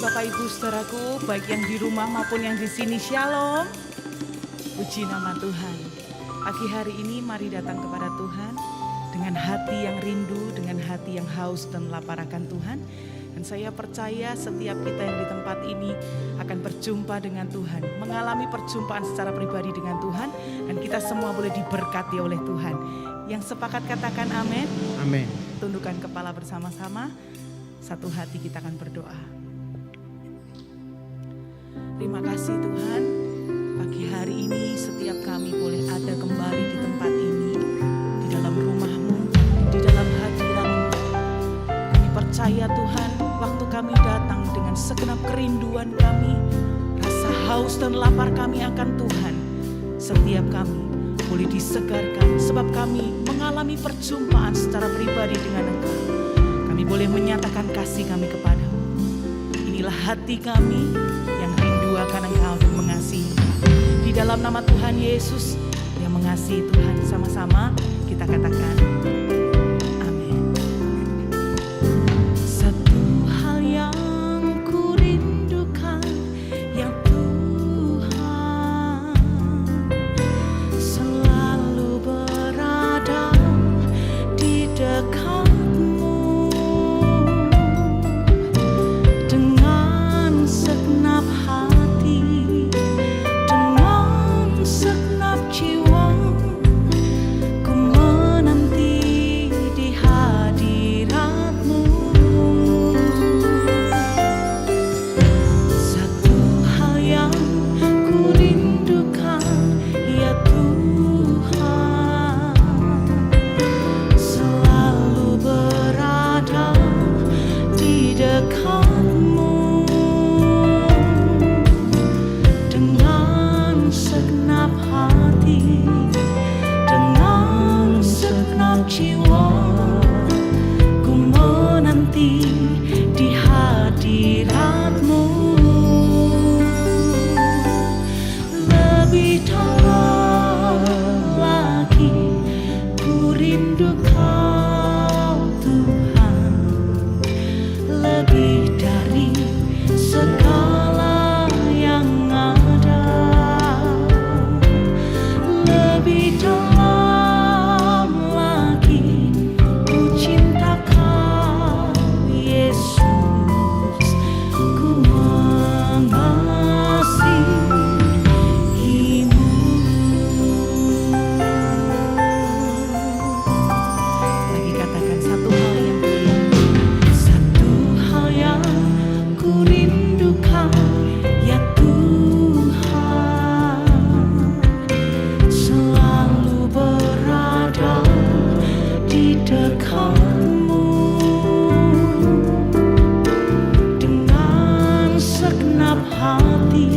Bapak Ibu saudaraku, baik yang di rumah maupun yang di sini, Shalom. Puji nama Tuhan. Pagi hari ini mari datang kepada Tuhan dengan hati yang rindu, dengan hati yang haus dan lapar akan Tuhan. Dan saya percaya setiap kita yang di tempat ini akan berjumpa dengan Tuhan, mengalami perjumpaan secara pribadi dengan Tuhan, dan kita semua boleh diberkati oleh Tuhan. Yang sepakat katakan amin. Amin. Tundukkan kepala bersama-sama, satu hati kita akan berdoa. Terima kasih Tuhan, pagi hari ini setiap kami boleh ada kembali di tempat ini, di dalam rumah-Mu, di dalam hadirat-Mu. Kami percaya Tuhan, waktu kami datang dengan segenap kerinduan kami, rasa haus dan lapar kami akan Tuhan, setiap kami boleh disegarkan sebab kami mengalami perjumpaan secara pribadi dengan Engkau. Kami boleh menyatakan kasih kami kepadamu. Inilah hati kami yang rindu akan Engkau dan mengasihi. Di dalam nama Tuhan Yesus yang mengasihi Tuhan, sama-sama kita katakan amin. Satu hal yang ku rindukan ya Tuhan, selalu berada di dekat-Mu dengan segenap hati, dengan segenap jiwa. Ku menanti di hadirat-Mu. Satu hal yang ku rindukan ya Tuhan, selalu berada di dekat-Mu dengan segenap hati, dengan segenap jiwa. Ku menanti di hadirat-Mu. Lebih dalam lagi ku rindu Kau Tuhan, lebih dari segala yang ada. Lebih dalam lagi ku cinta Kau Yesus, ku mengasihi-Mu. Lagi katakan satu hal yang ku rindu. Satu hal yang ku rindukan ya Tuhan, selalu berada di dekat-Mu dengan segenap hati,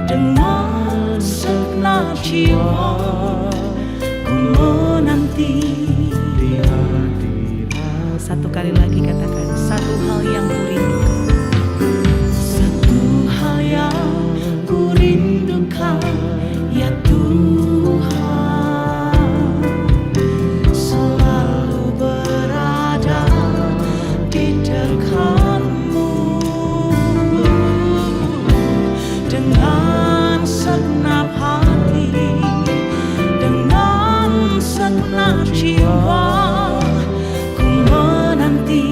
dengan segenap jiwa. Ku menanti Di hadirat. satu kali lagi katakan satu hal yang ku rindukan. Satu hal yang ku rindukan ya Tuhan, selalu berada di dekat-Mu dengan segenap hati, dengan segenap jiwa. Ku menanti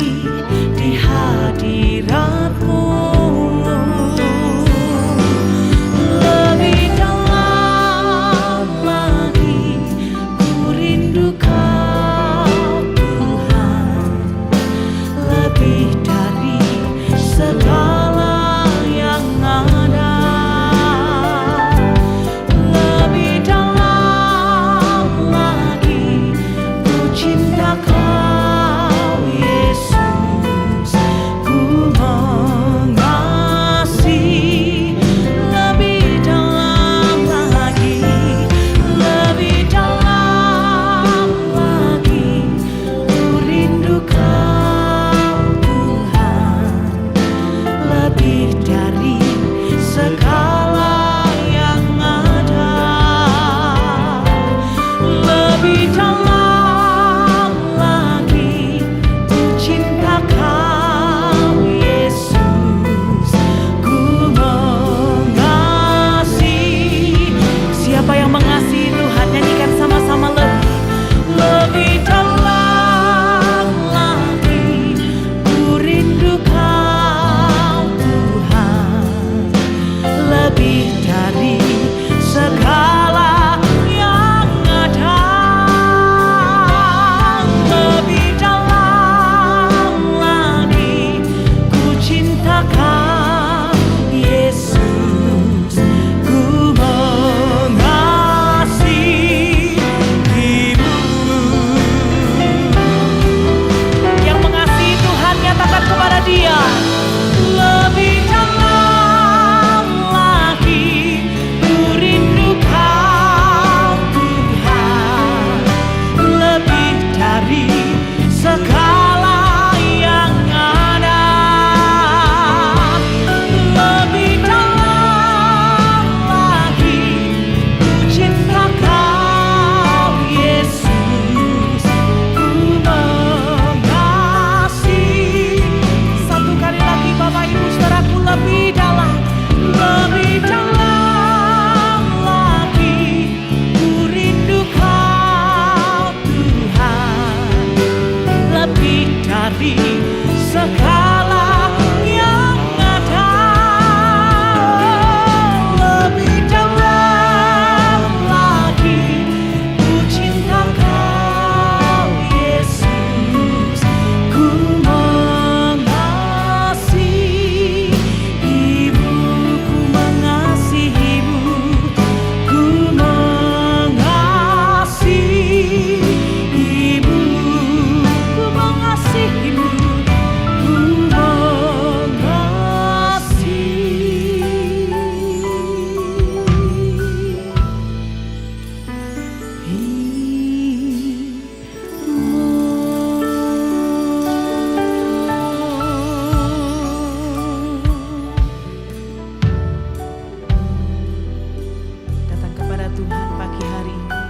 Tuhan pagi hari ini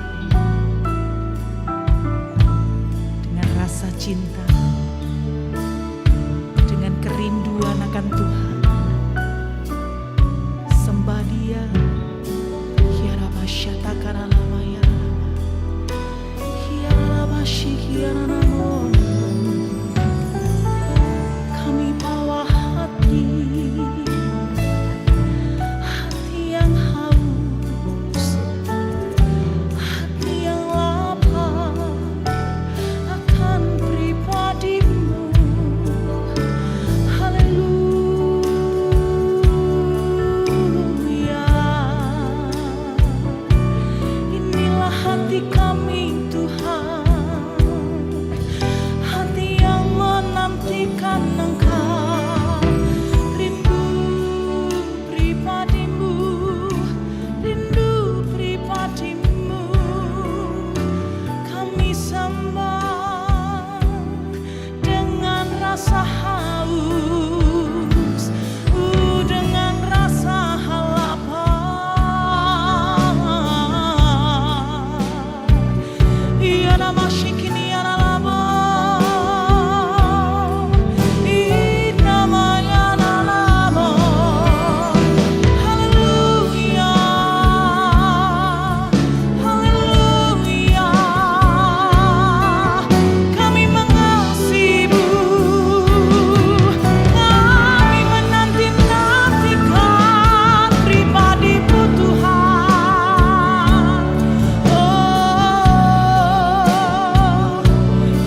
dengan rasa cinta, dengan kerinduan akan Tuhan. Sembah Dia. Kami bawa hati yang haus, hati yang lapar akan pribadi-Mu. Haleluya. Inilah hati kami Tuhan, hati yang menantikan Engkau, rindu pribadi-Mu, rindu pribadi-Mu. Kami sembah dengan rasa haus, dengan rasa lapar. Iya nama shikini ya lama, namanya lama. Haleluya, haleluya. Kami mengasihi-Mu, kami menanti-nantikan pribadi-Mu Tuhan. Oh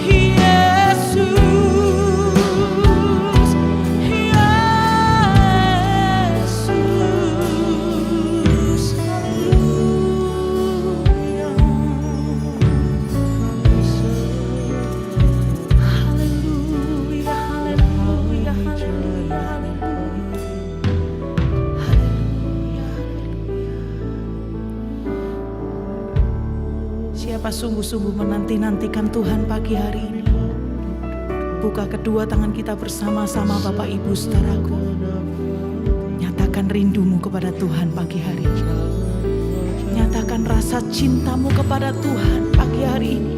Yesus, Yesus, haleluya, haleluya, haleluya, haleluya, haleluya, haleluya. Siapa sungguh-sungguh menanti-nantikan Tuhan pagi hari ini? Buka kedua tangan kita bersama-sama Bapak Ibu saudaraku. Nyatakan rindumu kepada Tuhan pagi hari ini. Nyatakan rasa cintamu kepada Tuhan pagi hari ini.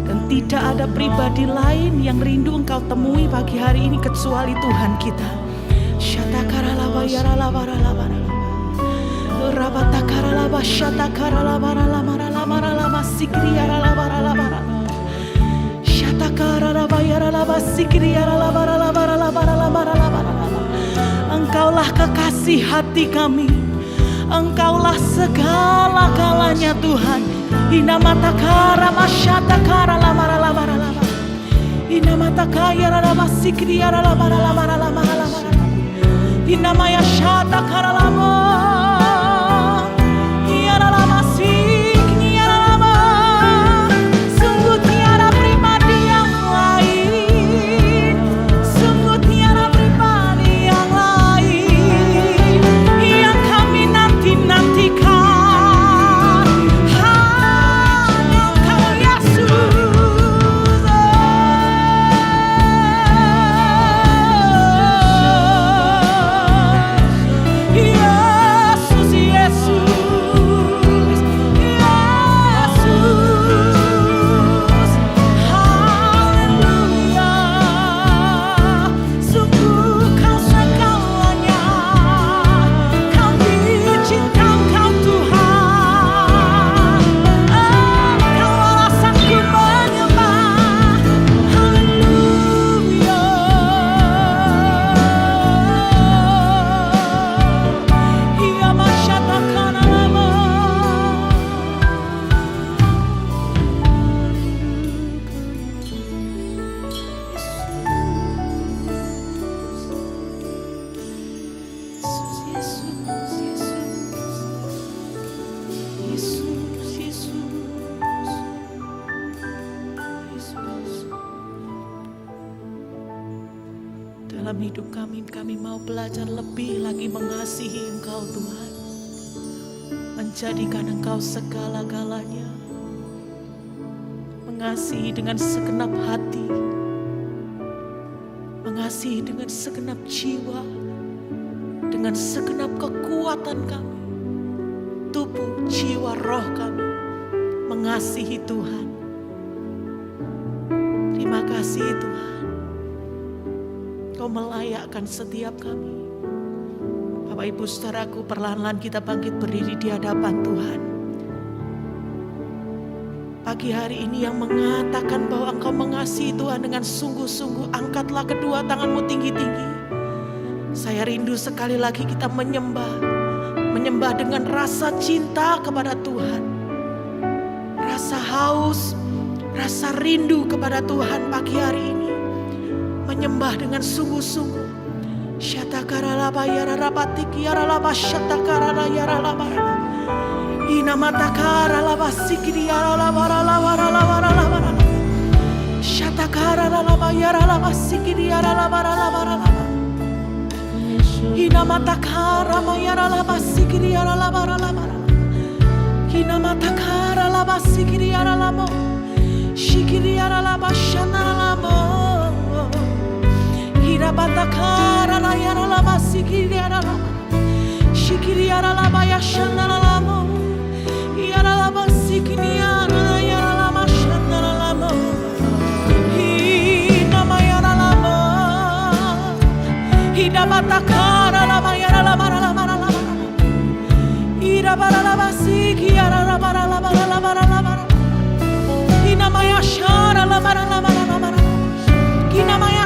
Dan tidak ada pribadi lain yang rindu engkau temui pagi hari ini kecuali Tuhan kita. Syatakaralaba yaralabaralabaralaba. Rabatakaralaba syatakaralabaralabaralabaralaba sikriyaralabaralabaralaba. Syatakaralaba yaralaba sikriyaralabaralabaralabaralabaralaba. Engkaulah kekasih hati kami, Engkaulah segala-galanya Tuhan. Inamataka masyatakara lamaralamaralama. Inamataka yaralaba sikriyaralabaralabaralabaralaba. Inamaya syatakara lama. Yaralama sikriyaralaba. Sungguh tiada pribadi yang lain, sungguh tiada pribadi yang lain yang kami nanti-nantikan. Hanya Engkau Yesus. Yesus, Yesus. Dalam hidup kami mau belajar lebih lagi mengasihi Engkau Tuhan. Menjadikan Engkau segala-galanya. Mengasihi dengan segenap hati. Mengasihi dengan segenap jiwa. Dengan segenap kekuatan kami. jiwa roh kami mengasihi Tuhan. Terima kasih Tuhan, Kau melayakkan setiap kami. Bapak Ibu saudaraku, perlahan-lahan kita bangkit berdiri di hadapan Tuhan. Pagi hari ini yang mengatakan bahwa engkau mengasihi Tuhan dengan sungguh-sungguh, angkatlah kedua tanganmu tinggi-tinggi. Saya rindu sekali lagi kita menyembah dengan rasa cinta kepada Tuhan. Rasa haus, rasa rindu kepada Tuhan pagi hari ini. Menyembah dengan sungguh-sungguh. Syatakaralaba yararabatik yaralaba syatakarala yaralaba. Inamatakaralaba sikiri yaralaba ralaba ralaba ralaba. Syatakaralaba yaralaba sikiri yaralaba ralaba ralaba. Inamatakarama yaralaba sikiri yaralaba ralaba. Inamatakaralaba sikiri yaralaba. Shikiri yaralaba shanalaba. Irabatakara la yara la basikiri yara la shikiri yara la baya shana la mo yara la basikiri yara la mashana la mo ina mayara la mo irabatakara la mayara la bara la bara la irabara la basikiri yara la bara la bara la bara la bara ina maya shara la bara la bara la bara ina maya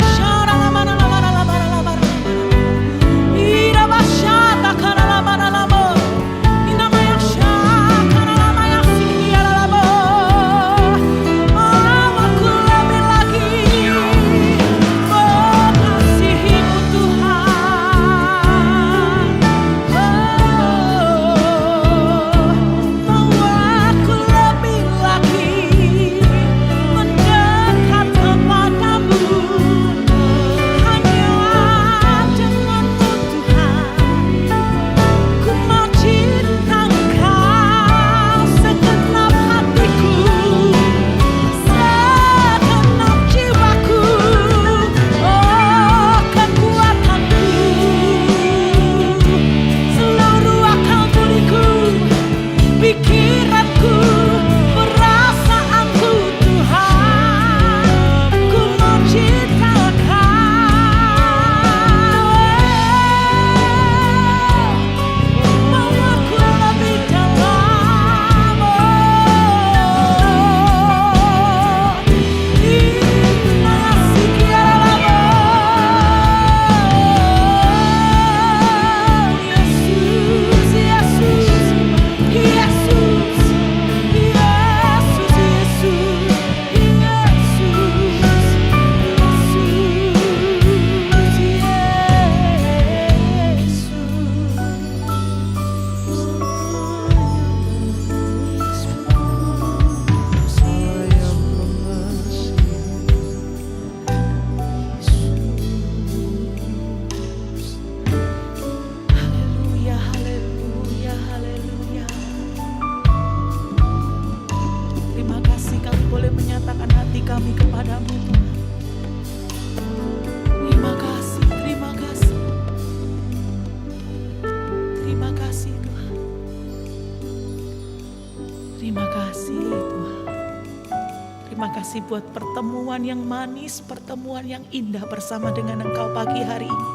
buat pertemuan yang manis, pertemuan yang indah bersama dengan Engkau pagi hari ini.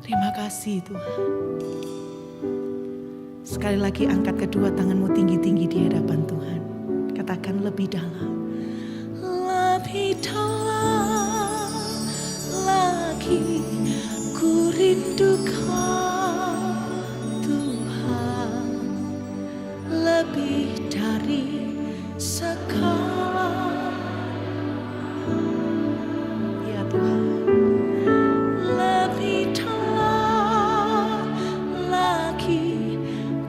Terima kasih Tuhan. Sekali lagi angkat kedua tanganmu tinggi-tinggi di hadapan Tuhan. Katakan lebih dalam. Lebih dalam lagi ku rindukan Tuhan. Lebih dari sekarang. Ya Tuhan, lebih dalam lagi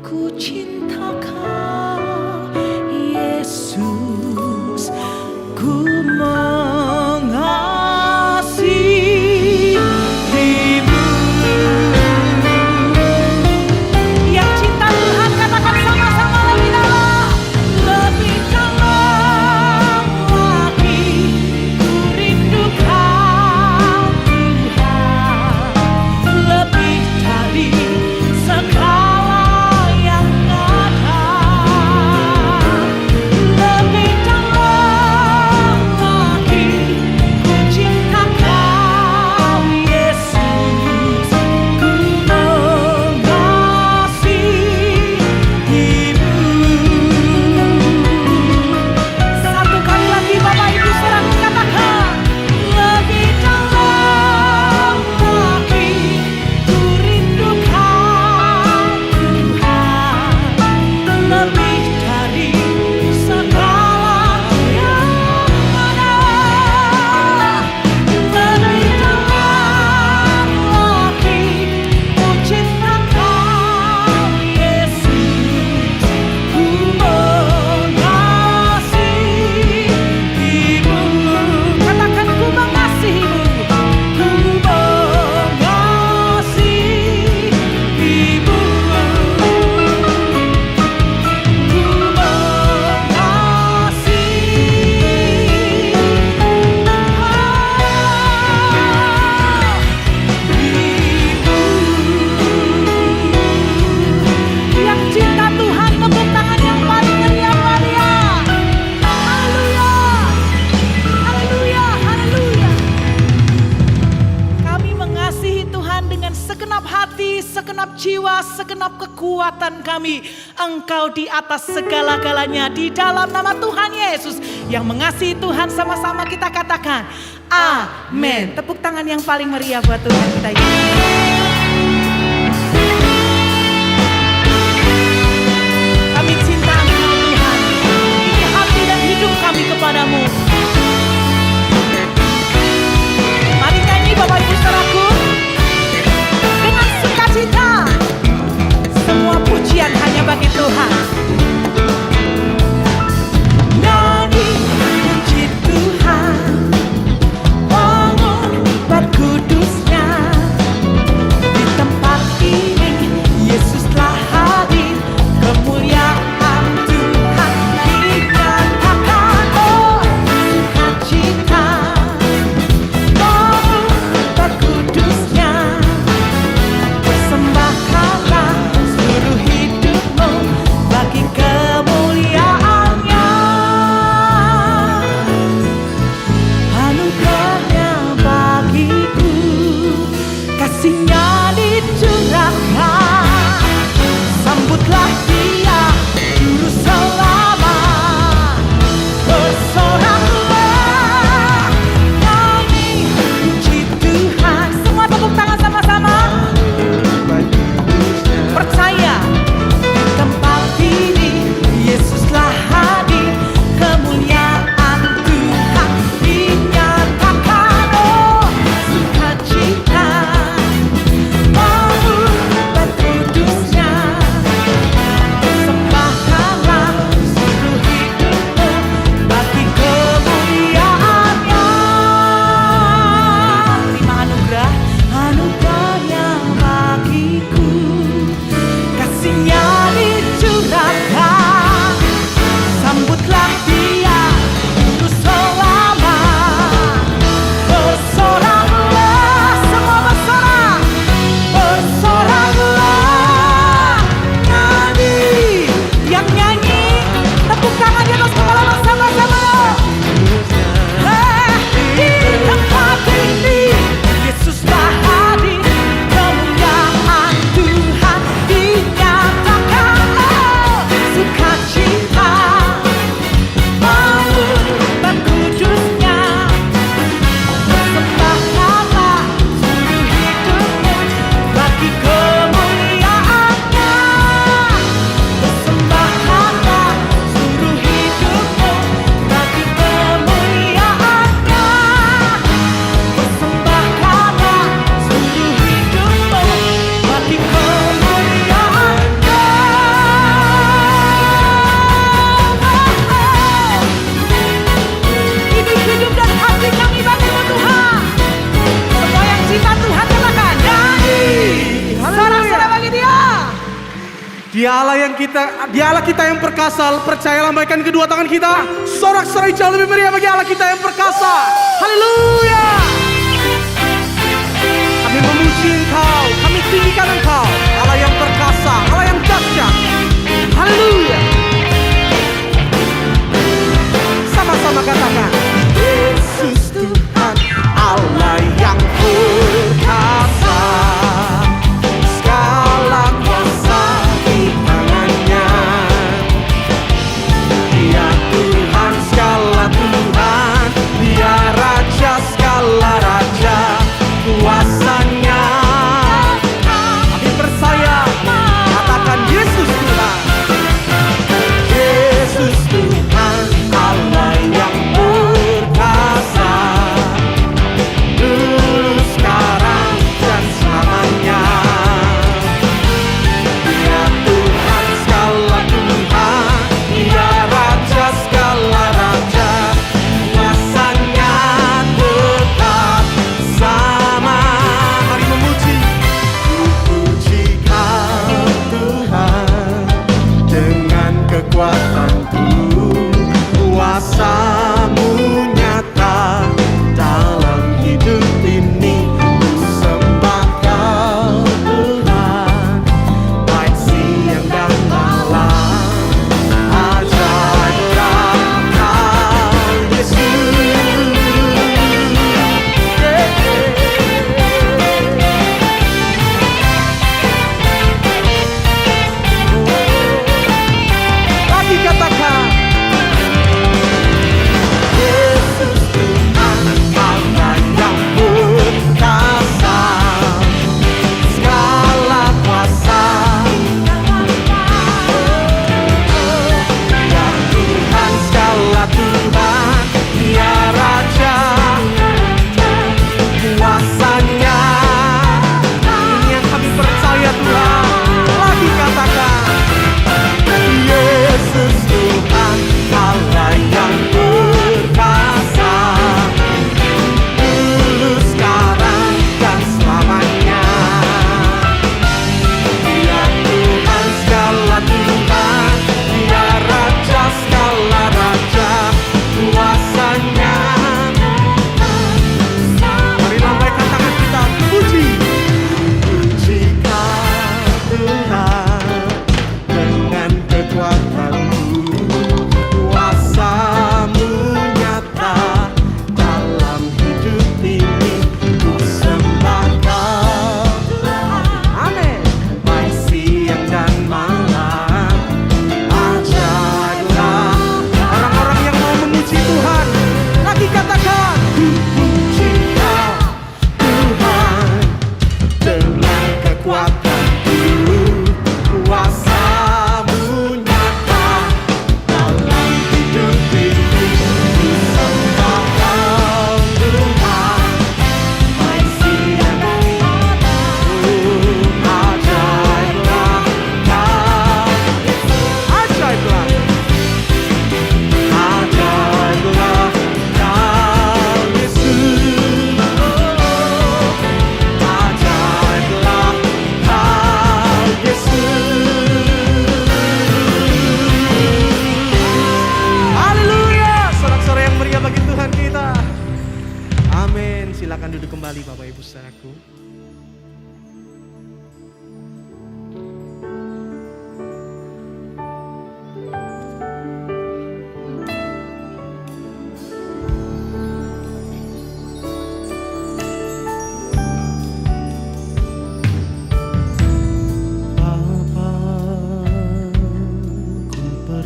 ku cinta Kau, Yesus, ku mengasihimu. kekuatan kami. Engkau di atas segala-galanya, di dalam nama Tuhan Yesus. Yang mengasihi Tuhan, sama-sama kita katakan amin. Tepuk tangan yang paling meriah buat Tuhan kita Yesus. Kami cinta Engkau Tuhan. Ini hati dan hidup kami kepadamu. Mari nyanyi Bapak Ibu Saudaraku. Dengan sukacita. Semua pujian hanya bagi Tuhan. Nyanyi puji Tuhan, pengubat kudusnya. Di tempat ini Yesus telah hadir, kemuliaan Tuhan dinyatakan. Oh sukacita, pengubat kudusnya. Persembahkanlah seluruh hidupmu bagi kemuliaannya. Anugerahnya bagiku, kasihnya dicurahkan. Sambutlah dia juru selamat, bersoraklah, nyanyi puji Tuhan. Semua tepuk tangan sama-sama. Percaya di tempat ini Yesus telah hadir, kemuliaan Tuhan dinyatakan. Oh sukacita, pengubat kudusnya. Persembahkanlah seluruh hidupmu bagi kemuliaannya. Terima anugerah, anugerahnya bagiku, kasihnya dicurahkan. Sambutlah dia juru selamat, bersoraklah. Semua bersorak, bersoraklah, nyanyi. Yang nyanyi tepuk tangan di atas kepala bersama-sama. Di tempat ini Yesus telah hadir, kemuliaan Tuhan dinyatakan. Oh sukacita, pengubat kudusnya. Persembahkanlah seluruh hidupmu bagi kemuliaannya. Persembahkanlah seluruh hidupmu bagi kemuliaannya. Persembahkanlah seluruh hidupmu bagi kemuliaannya. Ini hidup dan hati kami bagimu Tuhan. Semua yang cinta Tuhan katakan nyanyi. Sorak-sorai bagi dia. Dia Allah kita yang perkasa. Percaya, lambaikan kedua tangan kita. Sorak-sorai jauh lebih meriah bagi Allah kita yang perkasa. Haleluya. Kami memuji Engkau, kami tinggikan Engkau, Allah yang perkasa, Allah yang dahsyat. Haleluya. Sama-sama katakan, Yesus Tuhan, Allah yang perkasa. Segala kuasa di tangannya. Dia Tuhan segala Tuhan, Dia Raja segala Raja. Kuasanya kami percaya, katakan Yesus Tuhan. Yesus Tuhan, Allah yang perkasa. Dulu, sekarang, dan selamanya. Dia Tuhan segala Tuhan, Dia Raja segala Raja. Kuasanya tetap sama. Mari memuji. Puji Kau Tuhan, dengan kekuatanku. Kuasa-Mu nyata dalam hidup ini. Ku sembah Kau Tuhan, baik siang dan malam. Ajaib Kau Yesus.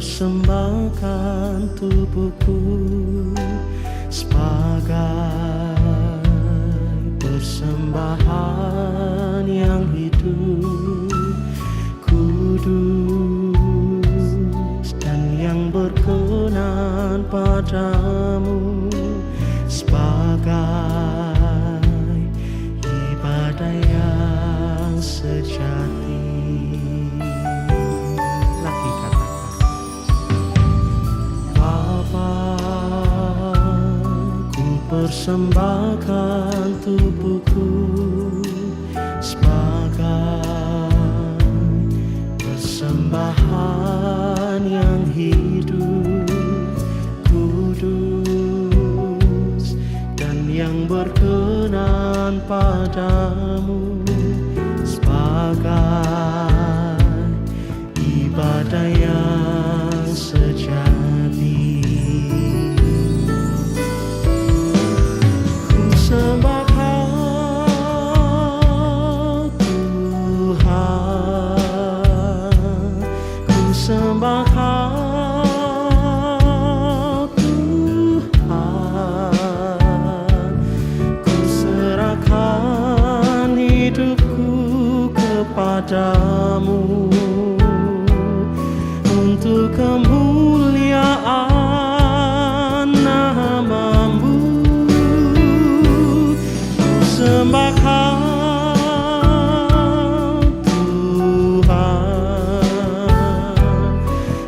persembahkan tubuhku sebagai persembahan yang hidup, kudus dan yang berkenan padamu, sebagai ibadah yang sejati. Lagi katakan, Bapa, ku persembahkan tubuhku sebagai persembahan yang hidup, kudus dan yang berkenan padamu, sebagai ibadah yang sejati. Ku sembah Kau Tuhan, ku sembah Kau Tuhan, ku serahkan hidupku kepadamu untuk kemuliaan nama-Mu. Ku sembah Kau Tuhan,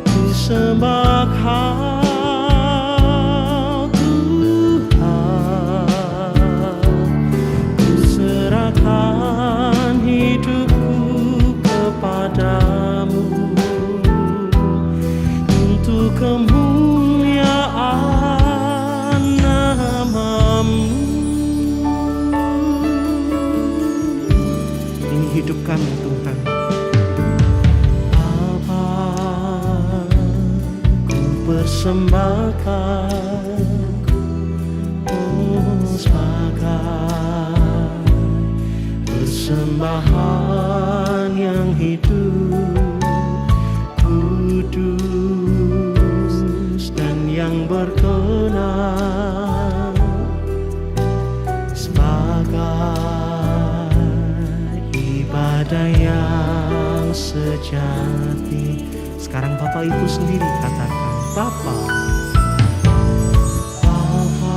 ku sembah Kau Tuhan, ku serahkan hidupku kepadamu untuk kemuliaan nama-Mu. Ini hidup kami Tuhan. Bapa, ku persembahkan sebagai persembahan yang hidup, kudus dan yang berkenan, sebagai ibadah yang sejati. Sekarang Bapak Ibu sendiri katakan, Bapa, Bapa,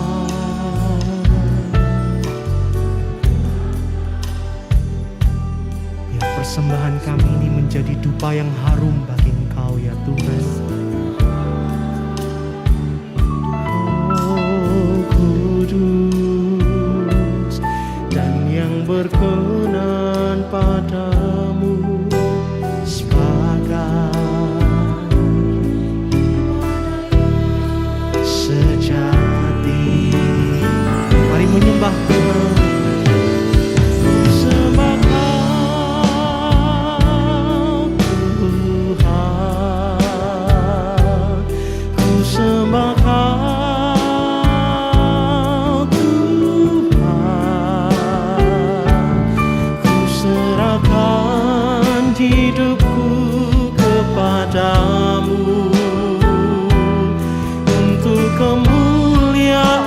biar persembahan kami ini menjadi dupa yang harum bagi Engkau ya Tuhan. Oh kudus dan yang berkenan padamu, sebagai sejati. Mari menyembah Tuhan. Ku sembah Kau Tuhan, ku sembah Kau Tuhan, ku serahkan hidupku kepadamu untuk kemuliaan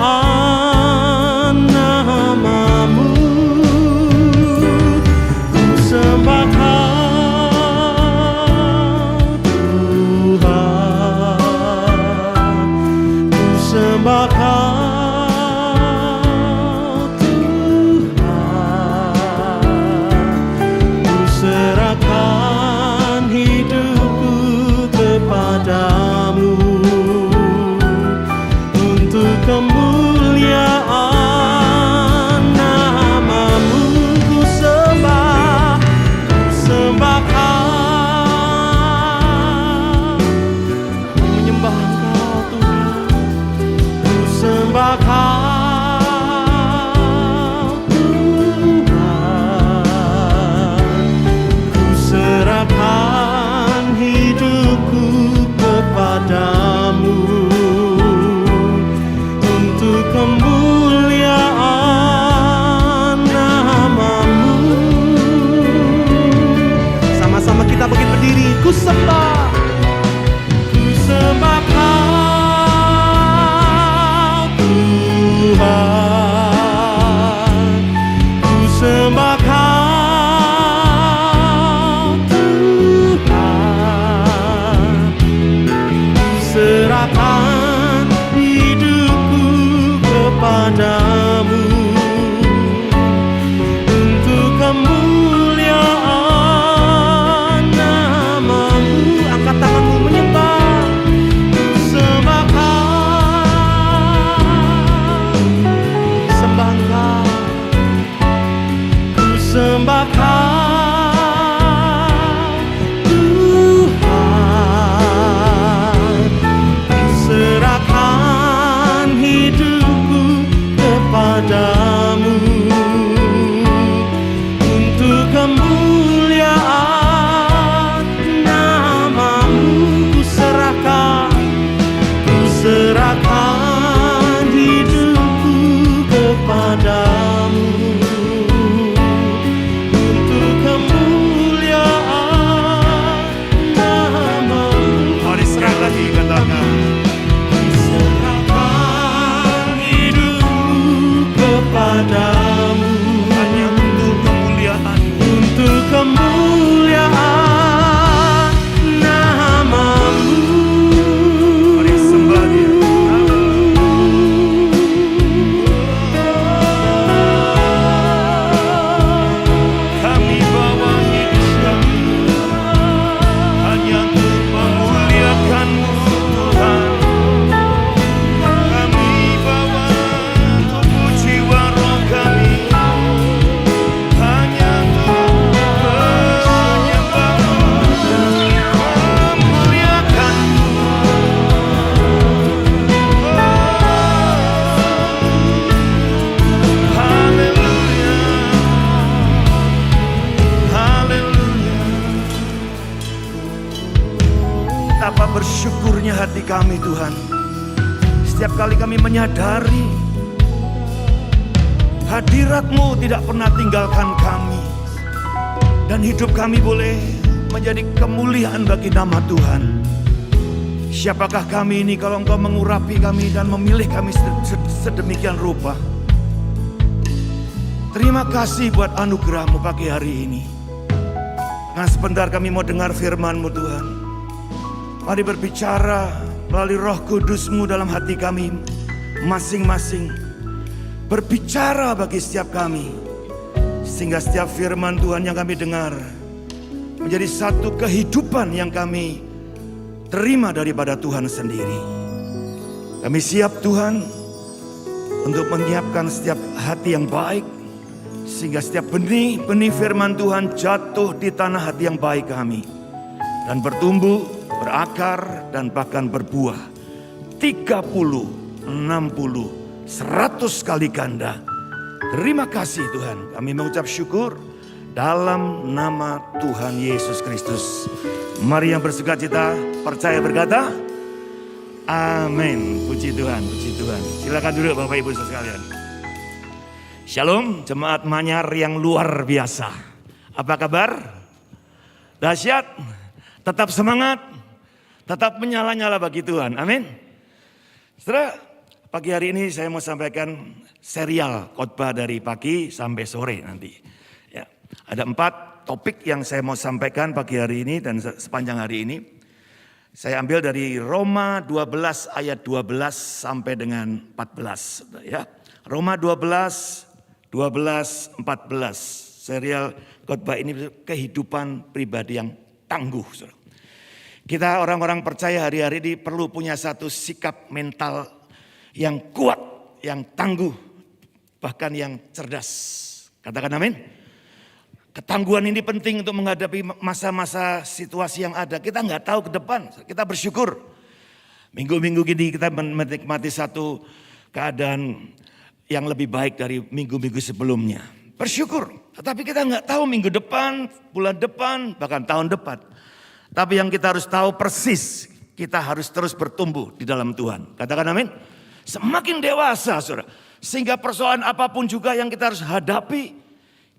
nama-Mu. Ku sembah Kau Tuhan, ku sembah Kau Tuhan, ku serahkan hidupku Betapa bersyukurnya hati kami Tuhan. Setiap kali kami menyadari hadirat-Mu tidak pernah tinggalkan kami. Dan hidup kami boleh menjadi kemuliaan bagi nama Tuhan. Siapakah kami ini kalau Engkau mengurapi kami dan memilih kami sedemikian rupa. Terima kasih buat anugerah-Mu pagi hari ini. Nah, sebentar kami mau dengar firman-Mu Tuhan. Mari berbicara melalui Roh Kudus-Mu dalam hati kami masing-masing. Berbicara bagi setiap kami. Sehingga setiap firman Tuhan yang kami dengar menjadi satu kehidupan yang kami terima daripada Tuhan sendiri. Kami siap Tuhan untuk menyiapkan setiap hati yang baik. Sehingga setiap benih firman Tuhan jatuh di tanah hati yang baik kami. Dan bertumbuh, berakar, dan bahkan berbuah 30, 60, 100 kali ganda. Terima kasih Tuhan. Kami mengucap syukur dalam nama Tuhan Yesus Kristus. Mari yang bersukacita percaya berkata amin. Puji Tuhan, puji Tuhan. Silakan duduk Bapak Ibu sekalian. Shalom jemaat Manyar yang luar biasa. Apa kabar? Dahsyat? Tetap semangat? Tetap menyala-nyala bagi Tuhan. Amin. Saudara, pagi hari ini saya mau sampaikan serial khotbah dari pagi sampai sore nanti. Ya, ada 4 topik yang saya mau sampaikan pagi hari ini dan sepanjang hari ini. Saya ambil dari Roma 12 ayat 12 sampai dengan 14. Ya. Roma 12, 14. Serial khotbah ini kehidupan pribadi yang tangguh. Kita orang-orang percaya hari-hari ini perlu punya satu sikap mental yang kuat, yang tangguh, bahkan yang cerdas. Katakan amin. Ketangguhan ini penting untuk menghadapi masa-masa situasi yang ada. Kita nggak tahu ke depan, kita bersyukur. Minggu-minggu ini kita menikmati satu keadaan yang lebih baik dari minggu-minggu sebelumnya. Bersyukur, tetapi kita nggak tahu minggu depan, bulan depan, bahkan tahun depan. Tapi yang kita harus tahu persis, kita harus terus bertumbuh di dalam Tuhan. Katakan amin. Semakin dewasa saudara, sehingga persoalan apapun juga yang kita harus hadapi,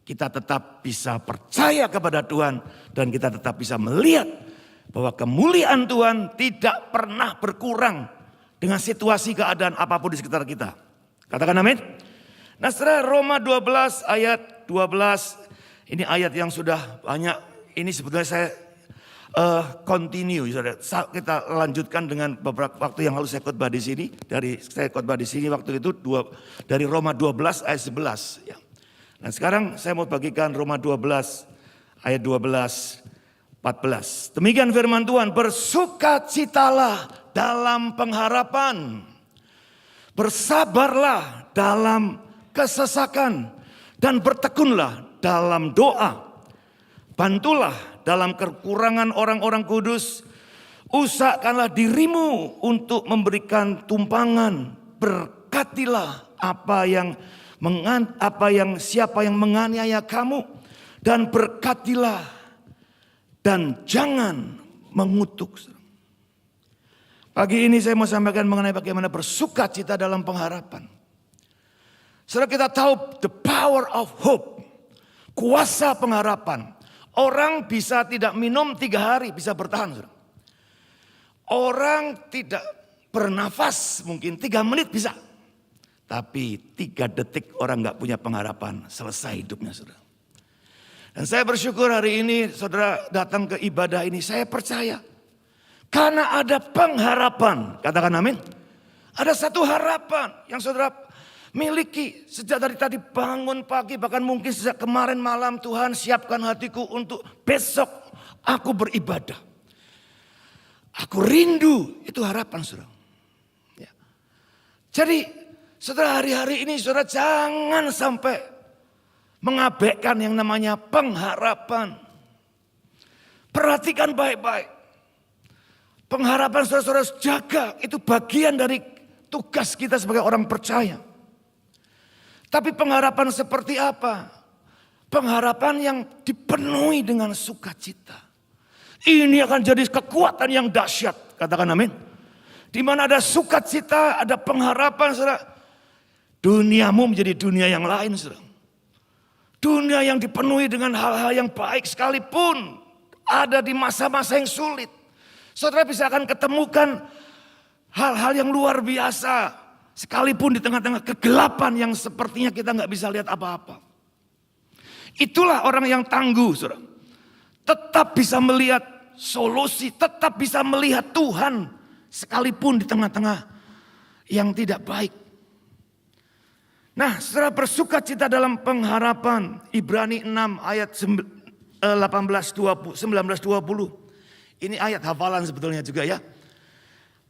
kita tetap bisa percaya kepada Tuhan. Dan kita tetap bisa melihat bahwa kemuliaan Tuhan tidak pernah berkurang dengan situasi keadaan apapun di sekitar kita. Katakan amin. Nah saudara, Roma 12 ayat 12. Ini ayat yang sudah banyak. Ini sebetulnya saya continue saudara. Kita lanjutkan dengan beberapa waktu yang lalu saya khotbah di sini. Saya khotbah di sini waktu itu dari Roma 12 ayat 11. Ya. Nah sekarang saya mau bagikan Roma 12 ayat 12, 14. Demikian firman Tuhan, bersukacitalah dalam pengharapan. Bersabarlah dalam kesesakan dan bertekunlah dalam doa. Bantulah dalam kekurangan orang-orang kudus. Usahakanlah dirimu untuk memberikan tumpangan. Berkatilah siapa yang menganiaya kamu, dan berkatilah dan jangan mengutuk. Pagi ini saya mau sampaikan mengenai bagaimana bersukacita dalam pengharapan. Saudara, kita tahu the power of hope. Kuasa pengharapan. Orang bisa tidak minum 3 hari bisa bertahan. Saudara. Orang tidak bernafas mungkin 3 menit bisa. Tapi 3 detik orang gak punya pengharapan, selesai hidupnya saudara. Dan saya bersyukur hari ini saudara datang ke ibadah ini, saya percaya. Karena ada pengharapan, katakan amin. Ada satu harapan yang saudara miliki sejak dari tadi bangun pagi, bahkan mungkin sejak kemarin malam. Tuhan siapkan hatiku untuk besok aku beribadah. Aku rindu, itu harapan saudara. Ya. Jadi saudara hari-hari ini saudara jangan sampai mengabaikan yang namanya pengharapan. Perhatikan baik-baik. Pengharapan saudara-saudara jaga, itu bagian dari tugas kita sebagai orang percaya. Tapi pengharapan seperti apa? Pengharapan yang dipenuhi dengan sukacita. Ini akan jadi kekuatan yang dahsyat. Katakan amin. Di mana ada sukacita, ada pengharapan, saudara. Duniamu menjadi dunia yang lain, saudara. Dunia yang dipenuhi dengan hal-hal yang baik sekalipun ada di masa-masa yang sulit. Saudara bisa akan ketemukan hal-hal yang luar biasa. Sekalipun di tengah-tengah kegelapan yang sepertinya kita nggak bisa lihat apa-apa. Itulah orang yang tangguh, saudara. Tetap bisa melihat solusi, tetap bisa melihat Tuhan. Sekalipun di tengah-tengah yang tidak baik. Nah, setelah bersukacita dalam pengharapan, Ibrani 6 ayat 19-20. Ini ayat hafalan sebetulnya juga ya.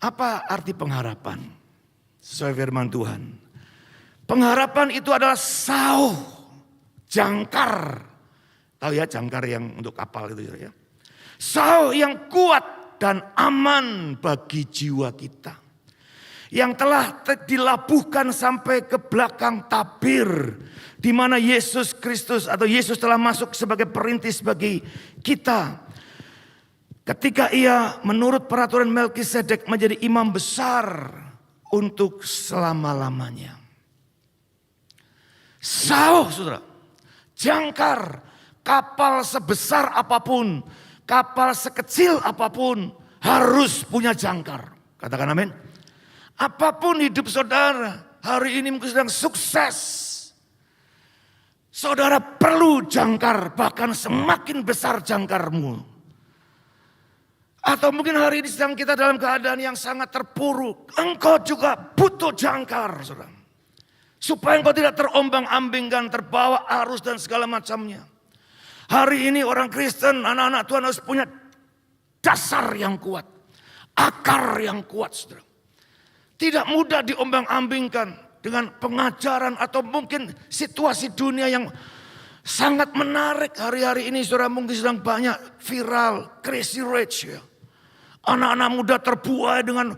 Apa arti pengharapan? Sesuai firman Tuhan. Pengharapan itu adalah sauh, jangkar. Tahu ya jangkar yang untuk kapal itu ya. Sauh yang kuat dan aman bagi jiwa kita. Yang telah dilabuhkan sampai ke belakang tabir. Di mana Yesus Kristus atau Yesus telah masuk sebagai perintis bagi kita. Ketika ia menurut peraturan Melkisedek menjadi imam besar untuk selama-lamanya. Sauh, saudara. Jangkar. Kapal sebesar apapun. Kapal sekecil apapun. Harus punya jangkar. Katakan amin. Apapun hidup saudara, hari ini mungkin sedang sukses. Saudara perlu jangkar, bahkan semakin besar jangkarmu. Atau mungkin hari ini sedang kita dalam keadaan yang sangat terpuruk. Engkau juga butuh jangkar, saudara. Supaya engkau tidak terombang-ambingkan, terbawa arus dan segala macamnya. Hari ini orang Kristen, anak-anak Tuhan harus punya dasar yang kuat. Akar yang kuat, saudara. Tidak mudah diombang-ambingkan dengan pengajaran atau mungkin situasi dunia yang sangat menarik. Hari-hari ini saudara mungkin sedang banyak viral, crazy rich ya. Anak-anak muda terbuai dengan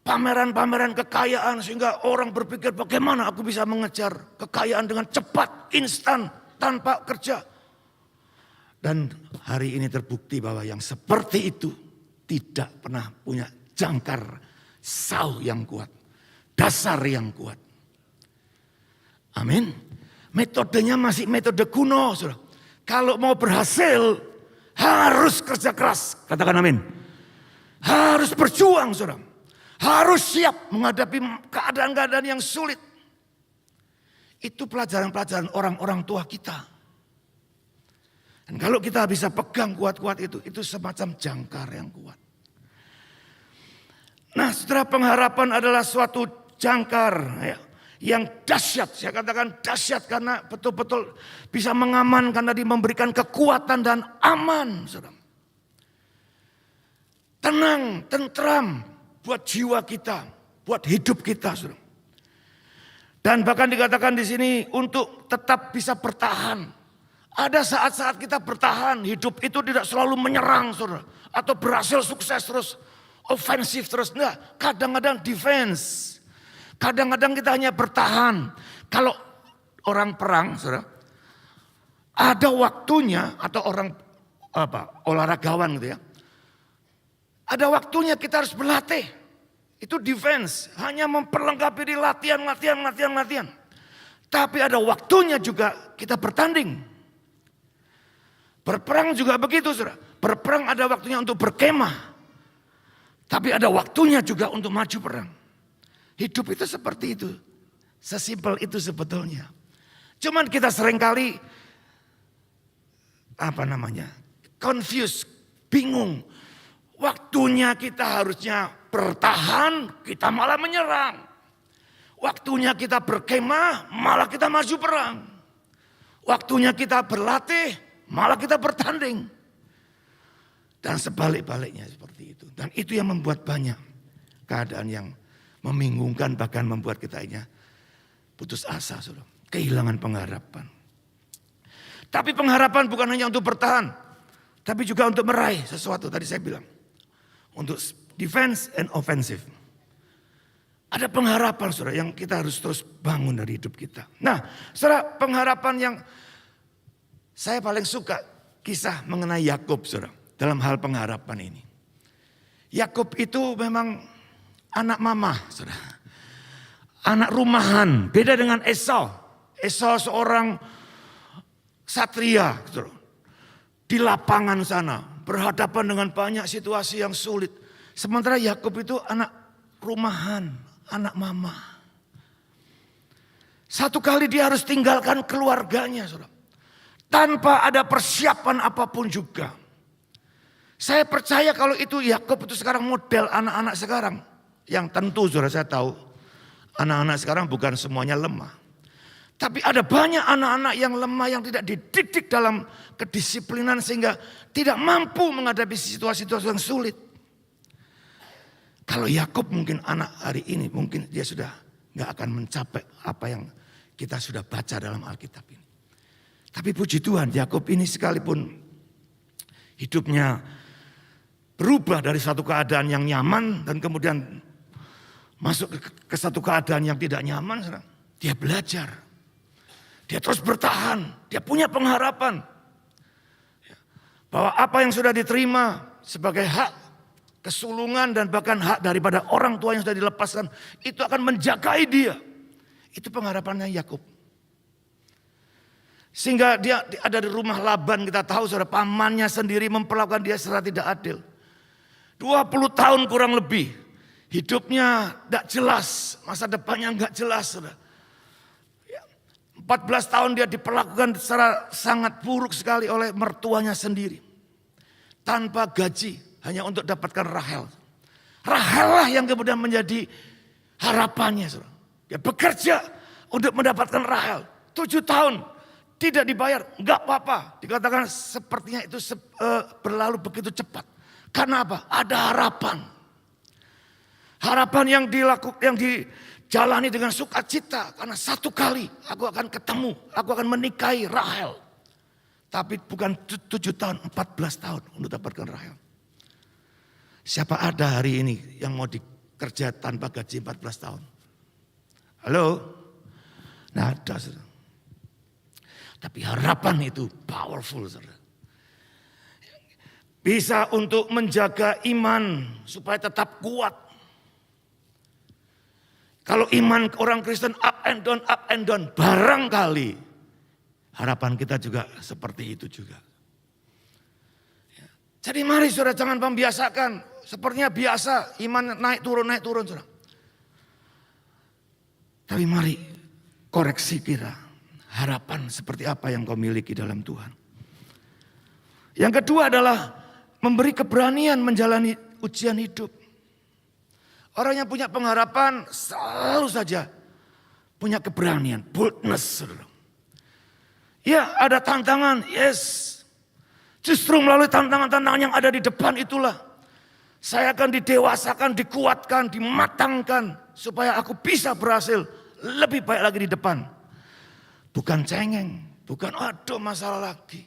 pameran-pameran kekayaan sehingga orang berpikir bagaimana aku bisa mengejar kekayaan dengan cepat, instan, tanpa kerja. Dan hari ini terbukti bahwa yang seperti itu tidak pernah punya jangkar, sauh yang kuat, dasar yang kuat. Amin. Metodenya masih metode kuno, saudara. Kalau mau berhasil harus kerja keras. Katakan amin. Harus berjuang, saudara. Harus siap menghadapi keadaan-keadaan yang sulit. Itu pelajaran-pelajaran orang-orang tua kita. Dan kalau kita bisa pegang kuat-kuat itu semacam jangkar yang kuat. Nah, setelah pengharapan adalah suatu jangkar ya, yang dahsyat. Saya katakan dahsyat karena betul-betul bisa mengamankan tadi, memberikan kekuatan dan aman. Saudara. Tenang, tentram buat jiwa kita, buat hidup kita. Saudara. Dan bahkan dikatakan di sini untuk tetap bisa bertahan. Ada saat-saat kita bertahan, hidup itu tidak selalu menyerang, saudara. Atau berhasil sukses terus. Ofensif terus, enggak. Kadang-kadang defense. Kadang-kadang kita hanya bertahan. Kalau orang perang, saudara, ada waktunya atau orang olahragawan gitu ya. Ada waktunya kita harus berlatih. Itu defense, hanya memperlengkapi di latihan. Tapi ada waktunya juga kita bertanding. Berperang juga begitu, saudara. Berperang ada waktunya untuk berkemah. Tapi ada waktunya juga untuk maju perang. Hidup itu seperti itu. Sesimpel itu sebetulnya. Cuman kita seringkali confused, bingung. Waktunya kita harusnya bertahan, kita malah menyerang. Waktunya kita berkemah, malah kita maju perang. Waktunya kita berlatih, malah kita bertanding. Dan sebalik-baliknya seperti itu. Dan itu yang membuat banyak keadaan yang membingungkan, bahkan membuat kita putus asa, saudara. Kehilangan pengharapan. Tapi pengharapan bukan hanya untuk bertahan, tapi juga untuk meraih sesuatu. Tadi saya bilang, untuk defense and offensive. Ada pengharapan, saudara, yang kita harus terus bangun dari hidup kita. Nah, saudara, pengharapan yang saya paling suka, kisah mengenai Yakub, saudara, dalam hal pengharapan ini. Yakub itu memang anak mama, saudara. Anak rumahan, beda dengan Esau. Esau seorang satria, saudara. Di lapangan sana, berhadapan dengan banyak situasi yang sulit. Sementara Yakub itu anak rumahan, anak mama. Satu kali dia harus tinggalkan keluarganya, saudara. Tanpa ada persiapan apapun juga. Saya percaya kalau itu Yakub itu sekarang model anak-anak sekarang. Yang tentu saudara saya tahu, anak-anak sekarang bukan semuanya lemah. Tapi ada banyak anak-anak yang lemah yang tidak dididik dalam kedisiplinan sehingga tidak mampu menghadapi situasi-situasi yang sulit. Kalau Yakub mungkin anak hari ini mungkin dia sudah nggak akan mencapai apa yang kita sudah baca dalam Alkitab ini. Tapi puji Tuhan, Yakub ini sekalipun hidupnya berubah dari satu keadaan yang nyaman dan kemudian masuk ke satu keadaan yang tidak nyaman, dia belajar. Dia terus bertahan, dia punya pengharapan. Bahwa apa yang sudah diterima sebagai hak kesulungan dan bahkan hak daripada orang tua yang sudah dilepaskan, itu akan menjagai dia. Itu pengharapannya Yakub. Sehingga dia ada di rumah Laban, kita tahu saudara, pamannya sendiri memperlakukan dia secara tidak adil. 20 tahun kurang lebih, hidupnya tidak jelas, masa depannya enggak jelas saudara. 14 tahun dia diperlakukan secara sangat buruk sekali oleh mertuanya sendiri. Tanpa gaji, hanya untuk dapatkan Rahel. Rahel lah yang kemudian menjadi harapannya. Saudara. Dia bekerja untuk mendapatkan Rahel. 7 tahun tidak dibayar, enggak apa-apa. Dikatakan sepertinya itu berlalu begitu cepat. Karena apa? Ada harapan. Harapan yang dijalani dengan sukacita. Karena satu kali aku akan ketemu, aku akan menikahi Rahel. Tapi bukan 7 tahun, 14 tahun untuk dapatkan Rahel. Siapa ada hari ini yang mau dikerja tanpa gaji 14 tahun? Halo? Nah ada saudara. Tapi harapan itu powerful saudara. Bisa untuk menjaga iman supaya tetap kuat. Kalau iman orang Kristen up and down, barangkali harapan kita juga seperti itu juga. Jadi mari saudara jangan membiasakan, sepertinya biasa iman naik turun saudara. Tapi mari koreksi kira harapan seperti apa yang kau miliki dalam Tuhan. Yang kedua adalah memberi keberanian menjalani ujian hidup. Orang yang punya pengharapan selalu saja punya keberanian, boldness. Ya ada tantangan, yes. Justru melalui tantangan-tantangan yang ada di depan itulah saya akan didewasakan, dikuatkan, dimatangkan. Supaya aku bisa berhasil lebih baik lagi di depan. Bukan cengeng, bukan aduh masalah lagi.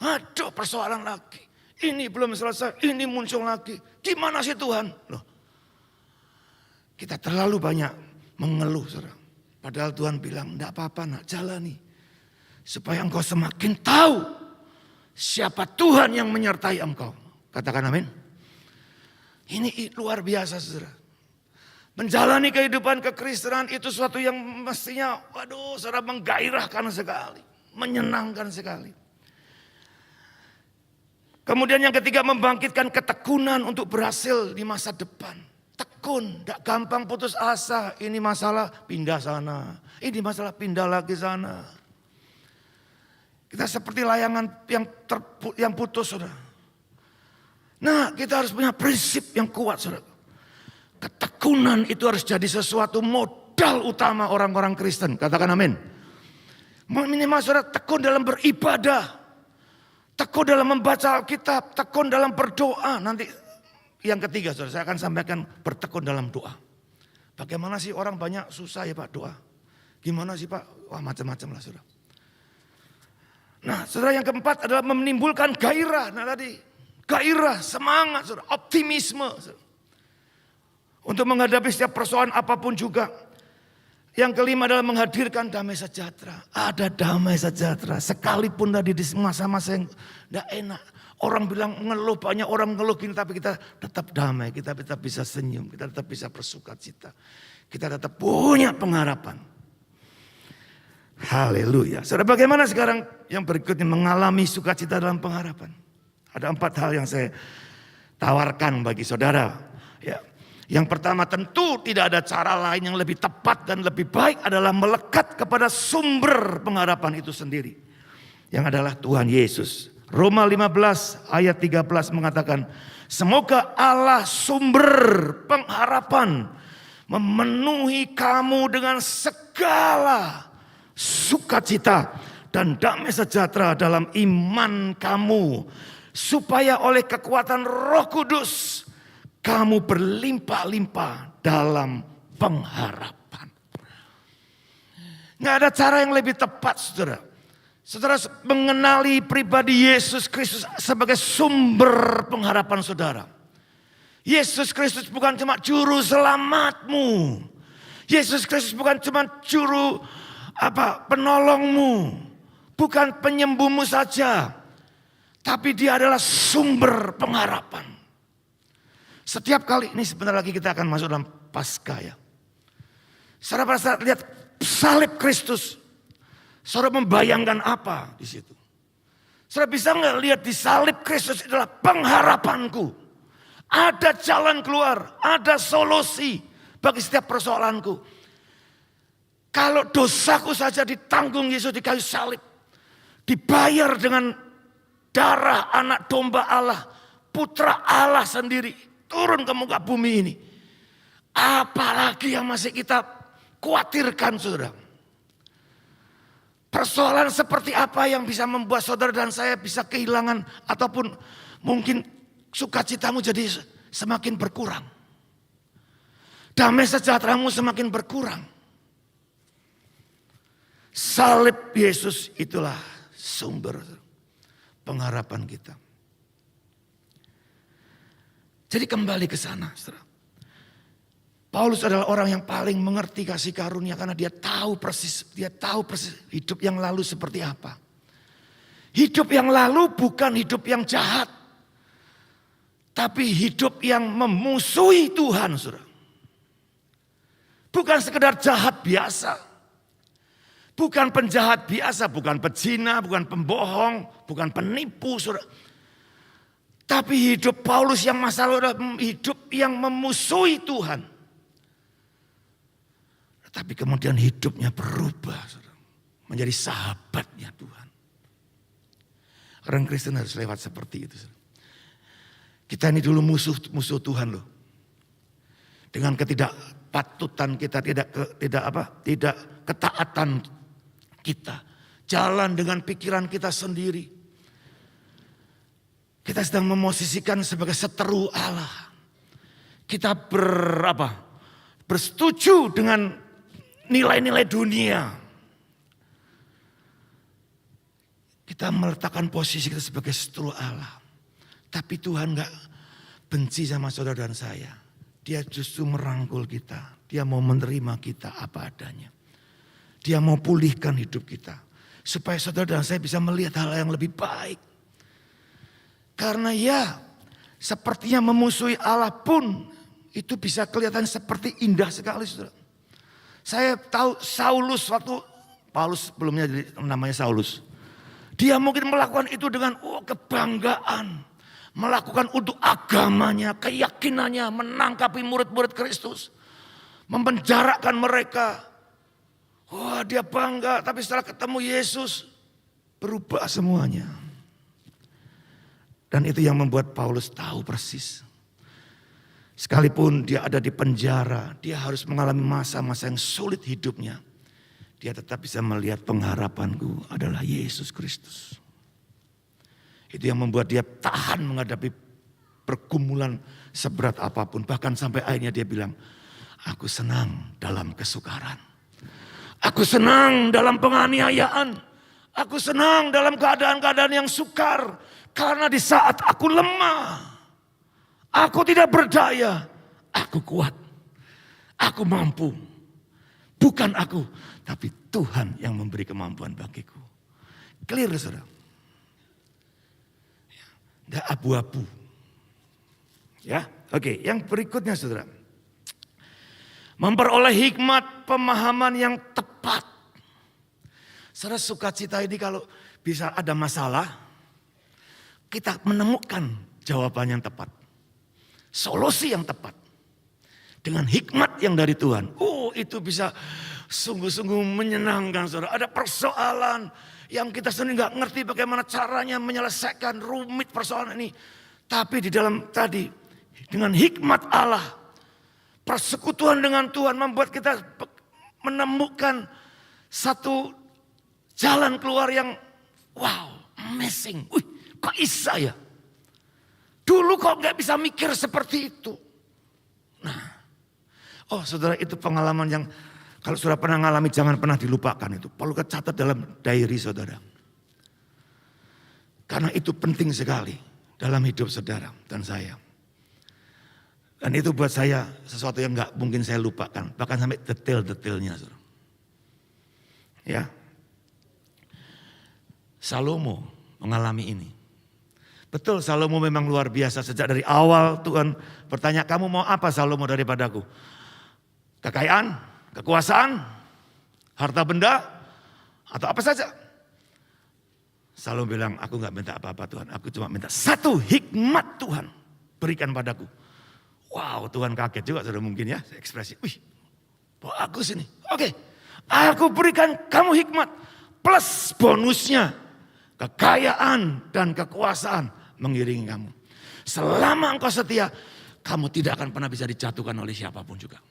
Aduh persoalan lagi. Ini belum selesai, ini muncul lagi. Gimana sih Tuhan? Loh. Kita terlalu banyak mengeluh, saudara. Padahal Tuhan bilang, enggak apa-apa nak, jalani. Supaya engkau semakin tahu siapa Tuhan yang menyertai engkau. Katakan amin. Ini luar biasa, saudara. Menjalani kehidupan kekristenan itu suatu yang mestinya, waduh, saudara, menggairahkan sekali. Menyenangkan sekali. Kemudian yang ketiga, membangkitkan ketekunan untuk berhasil di masa depan. Tekun, gak gampang putus asa. Ini masalah pindah sana, ini masalah pindah lagi sana. Kita seperti layangan yang putus, saudara. Nah, kita harus punya prinsip yang kuat, saudara. Ketekunan itu harus jadi sesuatu modal utama orang-orang Kristen. Katakan amin. Minimal saudara tekun dalam beribadah. Tekun dalam membaca Alkitab. Tekun dalam berdoa. Nanti yang ketiga saudara, saya akan sampaikan bertekun dalam doa. Bagaimana sih orang banyak susah ya Pak doa. Gimana sih Pak? Wah macam-macam lah saudara. Nah saudara yang keempat adalah menimbulkan gairah. Nah tadi gairah, semangat saudara, optimisme saudara. Untuk menghadapi setiap persoalan apapun juga. Yang kelima adalah menghadirkan damai sejahtera. Ada damai sejahtera. Sekalipun tadi di masa-masa yang tidak enak. Orang bilang ngeluh, banyak orang ngeluh gini, tapi kita tetap damai. Kita tetap bisa senyum, kita tetap bisa bersukacita. Kita tetap punya pengharapan. Haleluya. Saudara, bagaimana sekarang yang berikutnya mengalami sukacita dalam pengharapan? Ada 4 hal yang saya tawarkan bagi saudara. Ya. Yang pertama, tentu tidak ada cara lain yang lebih tepat dan lebih baik adalah melekat kepada sumber pengharapan itu sendiri. Yang adalah Tuhan Yesus. Roma 15 ayat 13 mengatakan, semoga Allah sumber pengharapan memenuhi kamu dengan segala sukacita dan damai sejahtera dalam iman kamu, supaya oleh kekuatan Roh Kudus kamu berlimpah-limpah dalam pengharapan. Nggak ada cara yang lebih tepat, saudara. Saudara mengenali pribadi Yesus Kristus sebagai sumber pengharapan saudara. Yesus Kristus bukan cuma juru selamatmu. Yesus Kristus bukan cuma juru penolongmu. Bukan penyembuhmu saja. Tapi dia adalah sumber pengharapan. Setiap kali, ini sebentar lagi kita akan masuk dalam Paskah ya. Saudara pada saat lihat salib Kristus, saudara membayangkan apa di situ? Saudara bisa nggak lihat di salib Kristus adalah pengharapanku. Ada jalan keluar, ada solusi bagi setiap persoalanku. Kalau dosaku saja ditanggung Yesus di kayu salib, dibayar dengan darah anak domba Allah, putra Allah sendiri. Turun ke muka bumi ini. Apalagi yang masih kita khawatirkan, saudara. Persoalan seperti apa yang bisa membuat saudara dan saya bisa kehilangan ataupun mungkin sukacitamu jadi semakin berkurang. Damai sejahteramu semakin berkurang. Salib Yesus itulah sumber pengharapan kita. Jadi kembali ke sana, saudara. Paulus adalah orang yang paling mengerti kasih karunia karena dia tahu persis hidup yang lalu seperti apa. Hidup yang lalu bukan hidup yang jahat, tapi hidup yang memusuhi Tuhan, saudara. Bukan sekedar jahat biasa, bukan penjahat biasa, bukan pezina, bukan pembohong, bukan penipu, saudara. Tapi hidup Paulus yang masa lalu adalah hidup yang memusuhi Tuhan. Tapi kemudian hidupnya berubah, saudara, menjadi sahabatnya Tuhan. Orang Kristen harus lewat seperti itu, saudara. Kita ini dulu musuh Tuhan loh. Dengan ketidakpatutan kita, tidak ketaatan kita, jalan dengan pikiran kita sendiri. Kita sedang memosisikan sebagai seteru Allah. Kita bersetuju dengan nilai-nilai dunia. Kita meletakkan posisi kita sebagai seteru Allah. Tapi Tuhan gak benci sama saudara dan saya. Dia justru merangkul kita. Dia mau menerima kita apa adanya. Dia mau pulihkan hidup kita. Supaya saudara dan saya bisa melihat hal yang lebih baik. Karena ya, sepertinya memusuhi Allah pun itu bisa kelihatan seperti indah sekali, saudara. Saya tahu Saulus waktu Paulus sebelumnya namanya Saulus. Dia mungkin melakukan itu dengan kebanggaan. Melakukan untuk agamanya, keyakinannya, menangkapi murid-murid Kristus. Memenjarakan mereka. Wah, dia bangga, tapi setelah ketemu Yesus berubah semuanya. Dan itu yang membuat Paulus tahu persis. Sekalipun dia ada di penjara, dia harus mengalami masa-masa yang sulit hidupnya. Dia tetap bisa melihat pengharapanku adalah Yesus Kristus. Itu yang membuat dia tahan menghadapi pergumulan seberat apapun. Bahkan sampai akhirnya dia bilang, aku senang dalam kesukaran. Aku senang dalam penganiayaan. Aku senang dalam keadaan-keadaan yang sukar. Karena di saat aku lemah, aku tidak berdaya, aku kuat, aku mampu. Bukan aku, tapi Tuhan yang memberi kemampuan bagiku. Clear saudara. Tidak abu-abu. Ya, oke. Yang berikutnya saudara. Memperoleh hikmat pemahaman yang tepat. Saudara, sukacita ini kalau bisa ada masalah, kita menemukan jawaban yang tepat. Solusi yang tepat. Dengan hikmat yang dari Tuhan. Itu bisa sungguh-sungguh menyenangkan saudara. Ada persoalan yang kita sendiri nggak ngerti bagaimana caranya menyelesaikan rumit persoalan ini. Tapi di dalam tadi, dengan hikmat Allah, persekutuan dengan Tuhan membuat kita menemukan satu jalan keluar yang wow, amazing. Kok bisa ya? Dulu kok nggak bisa mikir seperti itu. Saudara, itu pengalaman yang kalau sudah pernah ngalami jangan pernah dilupakan itu. Perlu catat dalam diary saudara. Karena itu penting sekali dalam hidup saudara dan saya. Dan itu buat saya sesuatu yang nggak mungkin saya lupakan. Bahkan sampai detail-detailnya saudara. Ya. Salomo mengalami ini. Betul, Salomo memang luar biasa. Sejak dari awal Tuhan bertanya, kamu mau apa Salomo daripadaku? Kekayaan, kekuasaan, harta benda, atau apa saja. Salomo bilang, aku gak minta apa-apa Tuhan. Aku cuma minta satu hikmat Tuhan berikan padaku. Wow, Tuhan kaget juga sudah mungkin ya ekspresi. Bagus ini. Oke, aku berikan kamu hikmat. Plus bonusnya, kekayaan dan kekuasaan mengiringi kamu. Selama engkau setia, kamu tidak akan pernah bisa dijatuhkan oleh siapapun juga.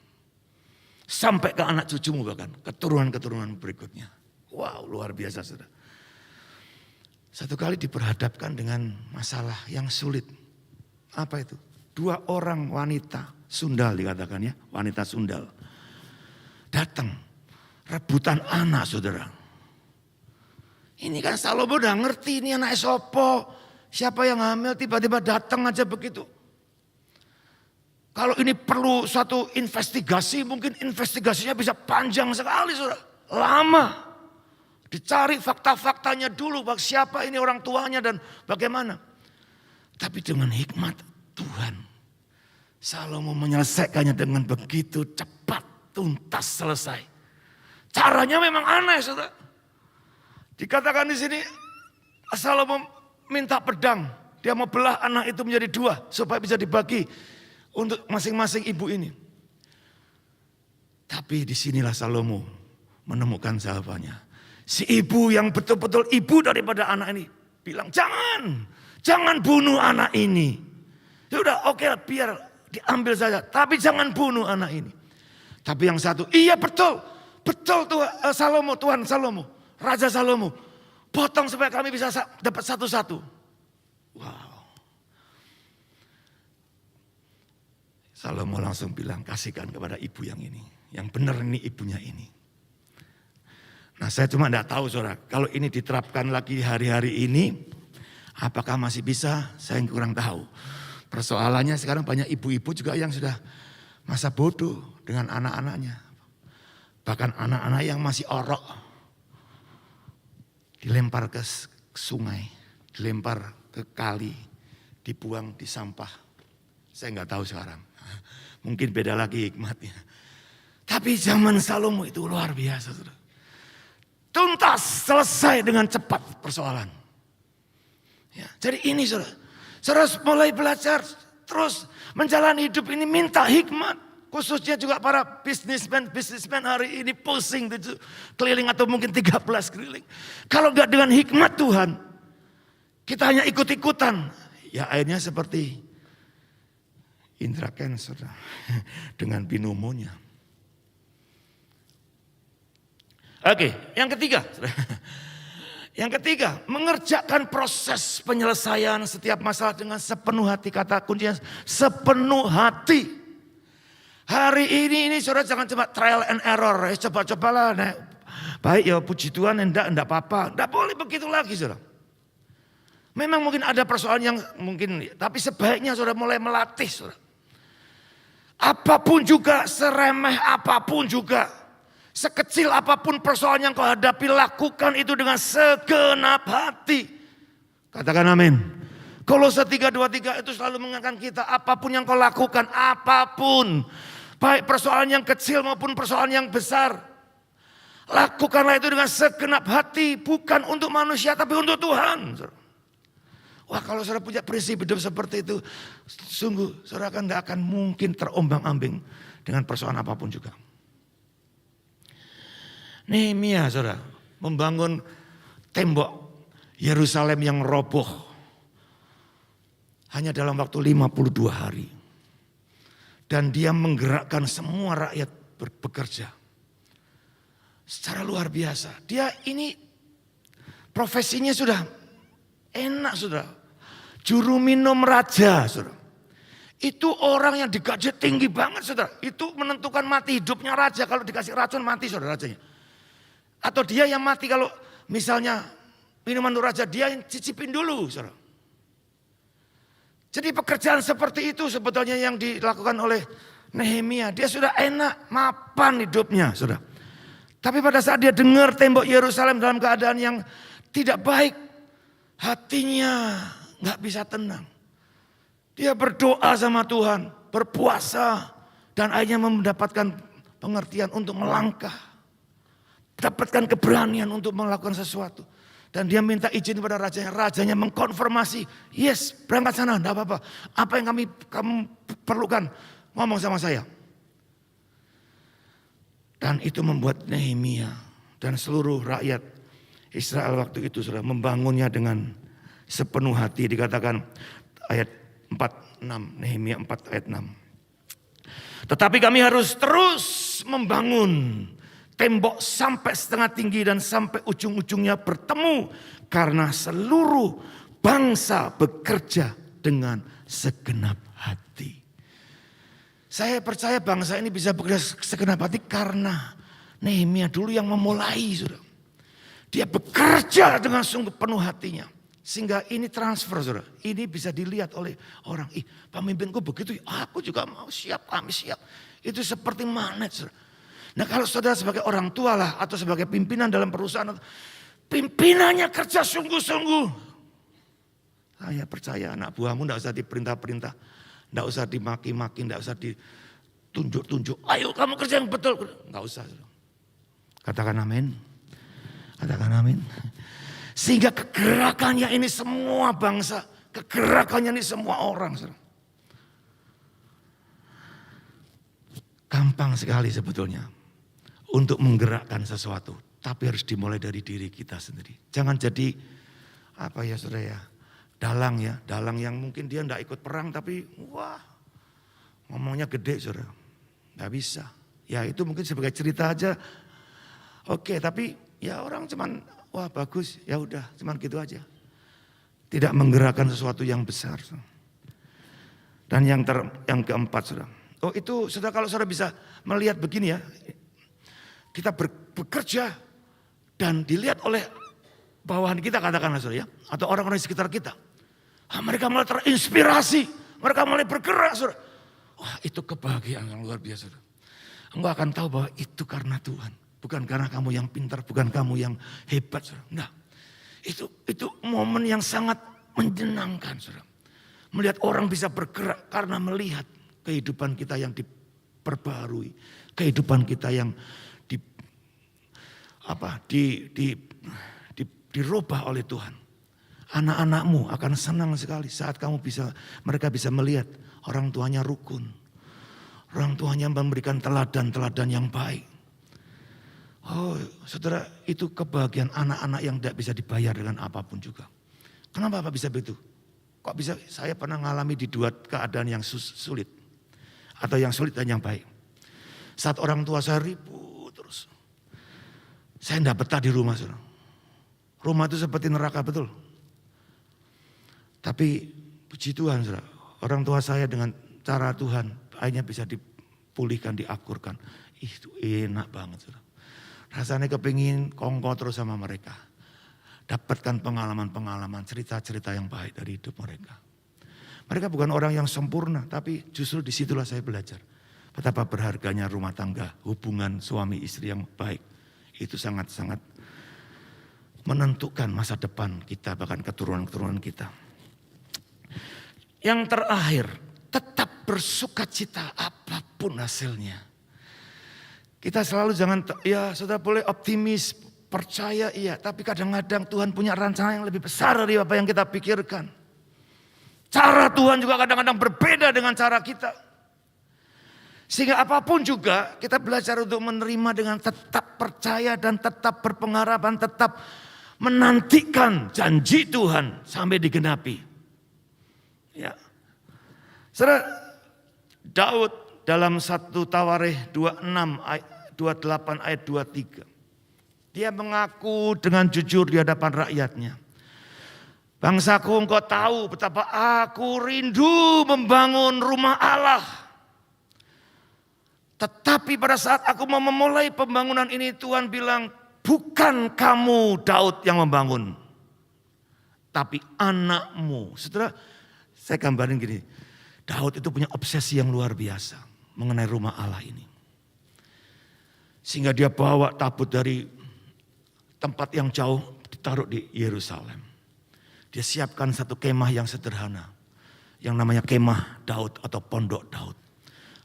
Sampai ke anak cucumu bahkan, keturunan-keturunan berikutnya. Wow, luar biasa saudara. Satu kali diperhadapkan dengan masalah yang sulit. Apa itu? 2 orang wanita sundal dikatakan ya, wanita sundal. Datang, rebutan anak saudara. Ini kan Salomo udah ngerti ini anak sopo. Siapa yang hamil tiba-tiba datang aja begitu. Kalau ini perlu suatu investigasi, mungkin investigasinya bisa panjang sekali saudara. Lama. Dicari fakta-faktanya dulu, siapa ini orang tuanya dan bagaimana. Tapi dengan hikmat Tuhan, Salomo menyelesaikannya dengan begitu cepat, tuntas, selesai. Caranya memang aneh saudara. Dikatakan di sini, Salomo minta pedang. Dia mau belah anak itu menjadi 2 supaya bisa dibagi untuk masing-masing ibu ini. Tapi disinilah Salomo menemukan jawabannya. Si ibu yang betul-betul ibu daripada anak ini bilang, jangan bunuh anak ini. Ya udah oke, biar diambil saja, tapi jangan bunuh anak ini. Tapi yang satu, iya betul Tuhan Salomo, Tuhan Salomo, Raja Salomo, potong supaya kami bisa dapat satu-satu. Wow. Salomo langsung bilang, kasihkan kepada ibu yang ini. Yang benar ini ibunya ini. Nah saya cuma tidak tahu saudara, kalau ini diterapkan lagi hari-hari ini, apakah masih bisa? Saya kurang tahu. Persoalannya sekarang banyak ibu-ibu juga yang sudah masa bodoh dengan anak-anaknya. Bahkan anak-anak yang masih orok, dilempar ke sungai, dilempar ke kali, dibuang di sampah. Saya nggak tahu sekarang. Mungkin beda lagi hikmatnya. Tapi zaman Salomo itu luar biasa. Saudara. Tuntas, selesai dengan cepat persoalan. Ya, jadi ini saudara. Saudara mulai belajar terus menjalani hidup ini minta hikmat. Khususnya juga para bisnismen hari ini pusing keliling atau mungkin 13 keliling. Kalau nggak dengan hikmat Tuhan, kita hanya ikut-ikutan. Ya akhirnya seperti Indra Cancer dengan binomonya. Oke, yang ketiga. Yang ketiga, mengerjakan proses penyelesaian setiap masalah dengan sepenuh hati. Kata kuncinya sepenuh hati. Hari ini saudara jangan cuma trial and error. Coba-cobalah. Nah, baik ya puji Tuhan, enggak apa-apa. Enggak boleh begitu lagi saudara. Memang mungkin ada persoalan yang mungkin, tapi sebaiknya saudara mulai melatih saudara. Apapun juga, seremeh apapun juga. Sekecil apapun persoalan yang kau hadapi, lakukan itu dengan segenap hati. Katakan amin. Kolose 3:23 itu selalu mengingatkan kita, apapun yang kau lakukan, apapun. Baik persoalan yang kecil maupun persoalan yang besar. Lakukanlah itu dengan segenap hati, bukan untuk manusia tapi untuk Tuhan. Wah, kalau saudara punya prinsip hidup seperti itu, sungguh saudara tidak akan mungkin terombang-ambing dengan persoalan apapun juga. Nehemia saudara membangun tembok Yerusalem yang roboh hanya dalam waktu 52 hari. Dan dia menggerakkan semua rakyat bekerja secara luar biasa. Dia ini profesinya sudah enak saudara. Juru minum raja saudara. Itu orang yang digaji tinggi banget saudara. Itu menentukan mati hidupnya raja. Kalau dikasih racun mati saudara rajanya. Atau dia yang mati kalau misalnya minuman untuk raja, dia yang cicipin dulu saudara. Jadi pekerjaan seperti itu sebetulnya yang dilakukan oleh Nehemia. Dia sudah enak, mapan hidupnya saudara. Tapi pada saat dia dengar tembok Yerusalem dalam keadaan yang tidak baik, hatinya gak bisa tenang. Dia berdoa sama Tuhan, berpuasa, dan akhirnya mendapatkan pengertian untuk melangkah. Dapatkan keberanian untuk melakukan sesuatu. Dan dia minta izin kepada rajanya. Rajanya mengkonfirmasi. Yes, berangkat sana, enggak apa-apa. Apa yang kamu perlukan, ngomong sama saya. Dan itu membuat Nehemia dan seluruh rakyat Israel waktu itu sudah membangunnya dengan sepenuh hati. Dikatakan ayat 4:6, Nehemia 4 ayat 6. Tetapi kami harus terus membangun tembok sampai setengah tinggi dan sampai ujung-ujungnya bertemu. Karena seluruh bangsa bekerja dengan segenap hati. Saya percaya bangsa ini bisa bekerja segenap hati karena Nehemia dulu yang memulai. Saudara. Dia bekerja dengan sungguh penuh hatinya. Sehingga ini transfer saudara. Ini bisa dilihat oleh orang. Pemimpinku begitu, aku juga mau siap, kami siap. Itu seperti magnet saudara. Nah kalau saudara sebagai orang tua lah atau sebagai pimpinan dalam perusahaan, pimpinannya kerja sungguh-sungguh. Saya percaya anak buahmu tidak usah diperintah-perintah, tidak usah dimaki-maki, tidak usah ditunjuk-tunjuk. Ayo kamu kerja yang betul, nggak usah. Katakan amin, katakan amin. Sehingga kegerakannya ini semua bangsa, kegerakannya ini semua orang. Gampang sekali sebetulnya untuk menggerakkan sesuatu. Tapi harus dimulai dari diri kita sendiri. Jangan jadi apa ya saudara ya, dalang ya. Dalang yang mungkin dia enggak ikut perang tapi wah ngomongnya gede saudara. Enggak bisa. Ya itu mungkin sebagai cerita aja. Oke, tapi ya orang cuman wah bagus ya udah cuman gitu aja. Tidak menggerakkan sesuatu yang besar. Dan yang keempat saudara. Oh itu saudara kalau saudara bisa melihat begini ya. Kita bekerja dan dilihat oleh bawahan kita katakanlah saudara ya. Atau orang-orang di sekitar kita. Mereka mulai terinspirasi. Mereka mulai bergerak saudara. Wah itu kebahagiaan yang luar biasa saudara. Engkau akan tahu bahwa itu karena Tuhan. Bukan karena kamu yang pintar, bukan kamu yang hebat saudara. Enggak. Itu momen yang sangat menyenangkan saudara. Melihat orang bisa bergerak karena melihat kehidupan kita yang diperbarui. Kehidupan kita yang dirubah oleh Tuhan. Anak-anakmu akan senang sekali saat mereka bisa melihat orang tuanya rukun. Orang tuanya memberikan teladan-teladan yang baik. Oh saudara itu kebahagiaan anak-anak yang tidak bisa dibayar dengan apapun juga. Kenapa Bapak bisa begitu? Kok bisa saya pernah mengalami di dua keadaan yang sulit. Atau yang sulit dan yang baik. Saat orang tua saya ribut terus. Saya tidak betah di rumah saudara. Rumah itu seperti neraka betul. Tapi puji Tuhan saudara. Orang tua saya dengan cara Tuhan akhirnya bisa dipulihkan, diakurkan. Itu enak banget saudara. Rasanya kepingin kongko terus sama mereka. Dapatkan pengalaman-pengalaman, cerita-cerita yang baik dari hidup mereka. Mereka bukan orang yang sempurna, tapi justru disitulah saya belajar. Betapa berharganya rumah tangga, hubungan suami istri yang baik. Itu sangat-sangat menentukan masa depan kita, bahkan keturunan-keturunan kita. Yang terakhir, tetap bersukacita apapun hasilnya. Kita selalu jangan, ya saudara boleh optimis, percaya iya. Tapi kadang-kadang Tuhan punya rencana yang lebih besar dari apa yang kita pikirkan. Cara Tuhan juga kadang-kadang berbeda dengan cara kita. Sehingga apapun juga kita belajar untuk menerima dengan tetap percaya dan tetap berpengharapan, tetap menantikan janji Tuhan sampai digenapi. Ya. Saudara, Daud dalam 1 Tawarikh 28 ayat 23. Dia mengaku dengan jujur di hadapan rakyatnya. Bangsaku, engkau tahu betapa aku rindu membangun rumah Allah. Tetapi pada saat aku mau memulai pembangunan ini, Tuhan bilang, bukan kamu Daud yang membangun, tapi anakmu. Saudara, saya gambarin gini, Daud itu punya obsesi yang luar biasa mengenai rumah Allah ini. Sehingga dia bawa tabut dari tempat yang jauh, ditaruh di Yerusalem. Dia siapkan satu kemah yang sederhana, yang namanya kemah Daud atau pondok Daud.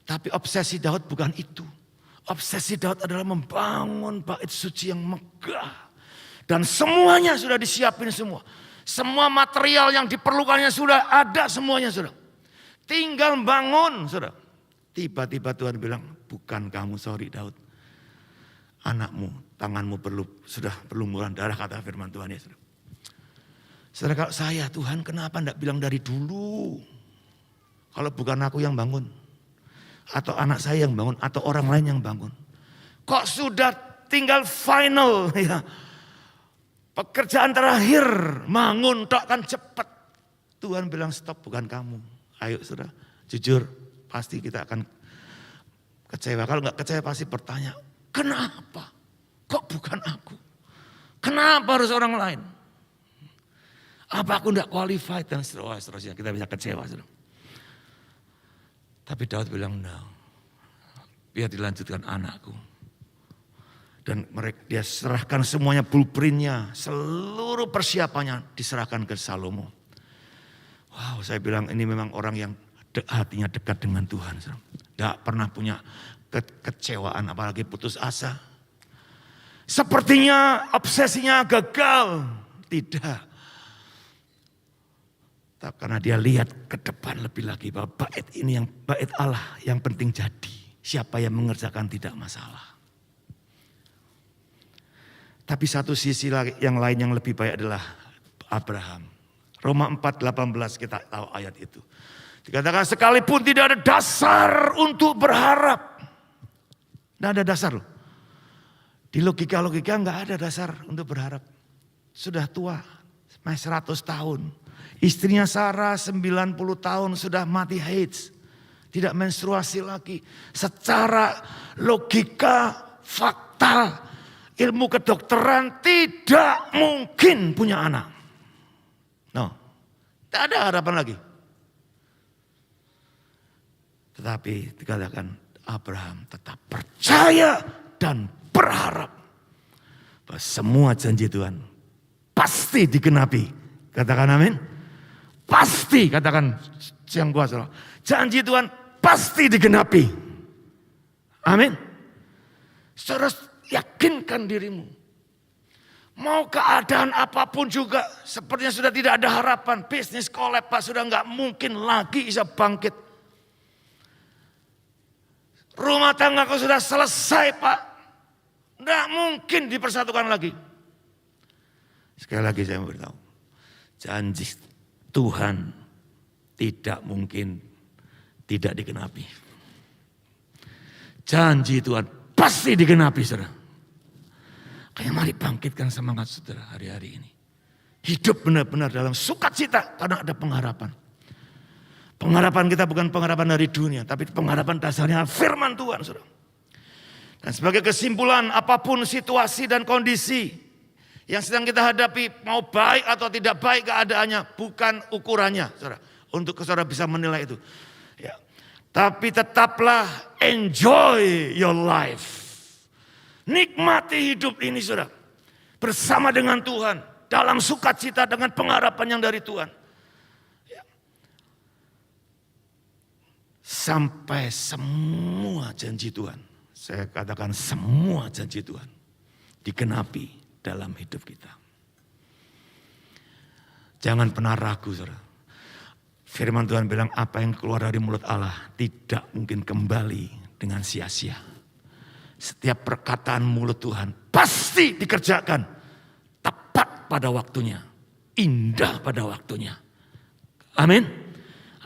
Tapi obsesi Daud bukan itu. Obsesi Daud adalah membangun bait suci yang megah. Dan semuanya sudah disiapin semua. Semua material yang diperlukannya sudah ada semuanya sudah. Tinggal bangun sudah. Tiba-tiba Tuhan bilang, bukan kamu, sorry Daud. Anakmu, tanganmu sudah berlumuran darah, kata firman Tuhan ya sudah. Saudara, kalau saya, Tuhan kenapa enggak bilang dari dulu? Kalau bukan aku yang bangun. Atau anak saya yang bangun, atau orang lain yang bangun. Kok sudah tinggal final ya. Pekerjaan terakhir, bangun tok kan cepat. Tuhan bilang stop, bukan kamu. Ayo saudara, jujur pasti kita akan kecewa. Kalau nggak kecewa pasti bertanya, kenapa? Kok bukan aku? Kenapa harus orang lain? Apa aku enggak qualified dan seterusnya. Kita bisa kecewa saudara. Tapi Daud bilang, no, biar dilanjutkan anakku. Dan dia serahkan semuanya, blueprintnya, seluruh persiapannya diserahkan ke Salomo. Wow, saya bilang ini memang orang yang hatinya dekat dengan Tuhan. Tidak pernah punya kekecewaan, apalagi putus asa. Sepertinya obsesinya gagal. Tidak. Karena dia lihat ke depan lebih lagi bahwa bait ini yang bait Allah yang penting jadi. Siapa yang mengerjakan tidak masalah. Tapi satu sisi yang lain yang lebih baik adalah Abraham. Roma 4:18 kita tahu ayat itu. Dikatakan sekalipun tidak ada dasar untuk berharap. Tidak ada dasar loh. Di logika-logika enggak ada dasar untuk berharap. Sudah tua, masih 100 tahun. Istrinya Sarah 90 tahun sudah mati haid. Tidak menstruasi lagi. Secara logika, fakta, ilmu kedokteran tidak mungkin punya anak. No, tidak ada harapan lagi. Tetapi dikatakan Abraham tetap percaya dan berharap bahwa semua janji Tuhan pasti digenapi. Katakan amin. Pasti, katakan yang kuasa. Janji Tuhan pasti digenapi. Amin. Saudara, yakinkan dirimu. Mau keadaan apapun juga, sepertinya sudah tidak ada harapan. Bisnis kolab Pak, sudah nggak mungkin lagi bisa bangkit. Rumah tanggaku sudah selesai Pak. Nggak mungkin dipersatukan lagi. Sekali lagi saya mau beritahu. Janji Tuhan tidak mungkin tidak digenapi. Janji Tuhan pasti digenapi saudara. Kayak mari bangkitkan semangat saudara hari-hari ini. Hidup benar-benar dalam sukacita karena ada pengharapan. Pengharapan kita bukan pengharapan dari dunia, tapi pengharapan dasarnya firman Tuhan saudara. Dan sebagai kesimpulan apapun situasi dan kondisi yang sedang kita hadapi, mau baik atau tidak baik keadaannya, bukan ukurannya, saudara. Untuk saudara bisa menilai itu. Ya. Tapi tetaplah enjoy your life. Nikmati hidup ini saudara. Bersama dengan Tuhan. Dalam sukacita dengan pengharapan yang dari Tuhan. Sampai semua janji Tuhan. Saya katakan semua janji Tuhan. Digenapi dalam hidup kita. Jangan pernah ragu saudara. Firman Tuhan bilang apa yang keluar dari mulut Allah tidak mungkin kembali dengan sia-sia. Setiap perkataan mulut Tuhan pasti dikerjakan tepat pada waktunya. Indah pada waktunya. Amin.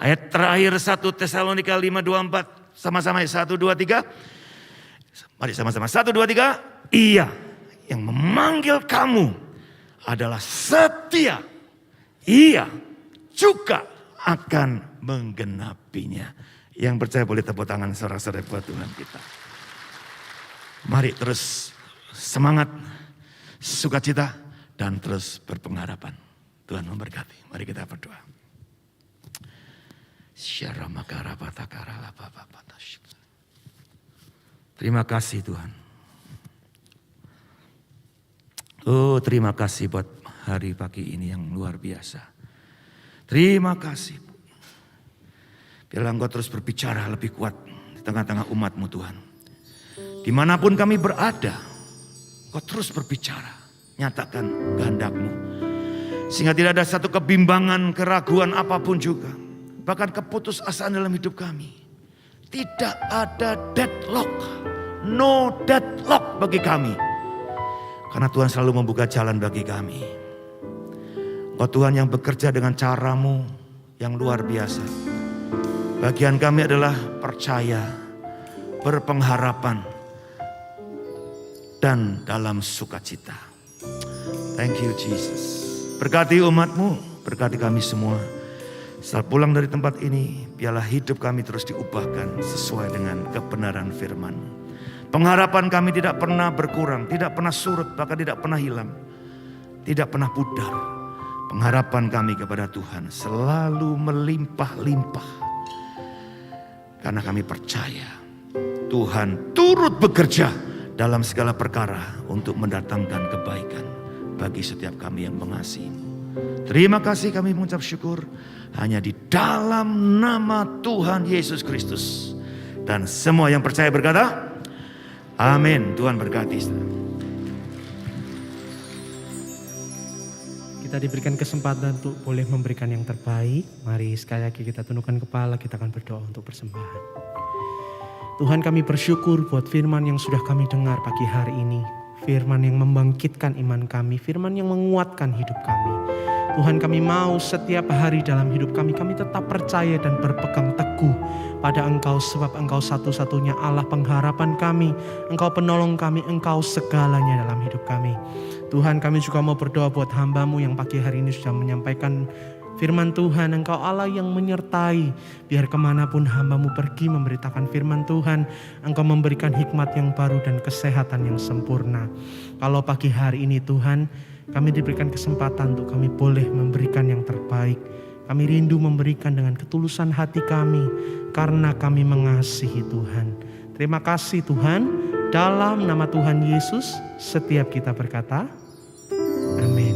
Ayat terakhir 1 Tesalonika 5:24. Sama-sama 1, 2, 3. Mari sama-sama 1, 2, 3. Ia yang memanggil kamu adalah setia. Ia juga akan menggenapinya. Yang percaya boleh tepuk tangan sorak-sorai buat Tuhan kita. Mari terus semangat, sukacita, dan terus berpengharapan. Tuhan memberkati. Mari kita berdoa. Terima kasih Tuhan. Oh terima kasih buat hari pagi ini yang luar biasa. Terima kasih. Biarlah Engkau terus berbicara lebih kuat di tengah-tengah umat-Mu Tuhan. Dimanapun kami berada, Engkau terus berbicara. Nyatakan kehendak-Mu. Sehingga tidak ada satu kebimbangan, keraguan apapun juga. Bahkan keputusasaan dalam hidup kami. Tidak ada deadlock. No deadlock bagi kami. Karena Tuhan selalu membuka jalan bagi kami. Oh Tuhan yang bekerja dengan cara-Mu yang luar biasa. Bagian kami adalah percaya, berpengharapan, dan dalam sukacita. Thank you Jesus. Berkati umat-Mu, berkati kami semua. Setelah pulang dari tempat ini, biarlah hidup kami terus diubahkan sesuai dengan kebenaran firman-Mu. Pengharapan kami tidak pernah berkurang, tidak pernah surut, bahkan tidak pernah hilang. Tidak pernah pudar. Pengharapan kami kepada Tuhan selalu melimpah-limpah. Karena kami percaya Tuhan turut bekerja dalam segala perkara untuk mendatangkan kebaikan bagi setiap kami yang mengasihi-Mu. Terima kasih kami mengucap syukur hanya di dalam nama Tuhan Yesus Kristus. Dan semua yang percaya berkata, amin. Tuhan berkati. Kita diberikan kesempatan untuk boleh memberikan yang terbaik. Mari sekali lagi kita tundukkan kepala, kita akan berdoa untuk persembahan. Tuhan kami bersyukur buat firman yang sudah kami dengar pagi hari ini. Firman yang membangkitkan iman kami, firman yang menguatkan hidup kami. Tuhan kami mau setiap hari dalam hidup kami tetap percaya dan berpegang teguh pada Engkau. Sebab Engkau satu-satunya Allah pengharapan kami. Engkau penolong kami, Engkau segalanya dalam hidup kami. Tuhan kami juga mau berdoa buat hamba-Mu yang pagi hari ini sudah menyampaikan firman Tuhan. Engkau Allah yang menyertai. Biar kemanapun hamba-Mu pergi memberitakan firman Tuhan, Engkau memberikan hikmat yang baru dan kesehatan yang sempurna. Kalau pagi hari ini Tuhan, kami diberikan kesempatan untuk kami boleh memberikan yang terbaik. Kami rindu memberikan dengan ketulusan hati kami, karena kami mengasihi Tuhan. Terima kasih Tuhan. Dalam nama Tuhan Yesus, setiap kita berkata, amin.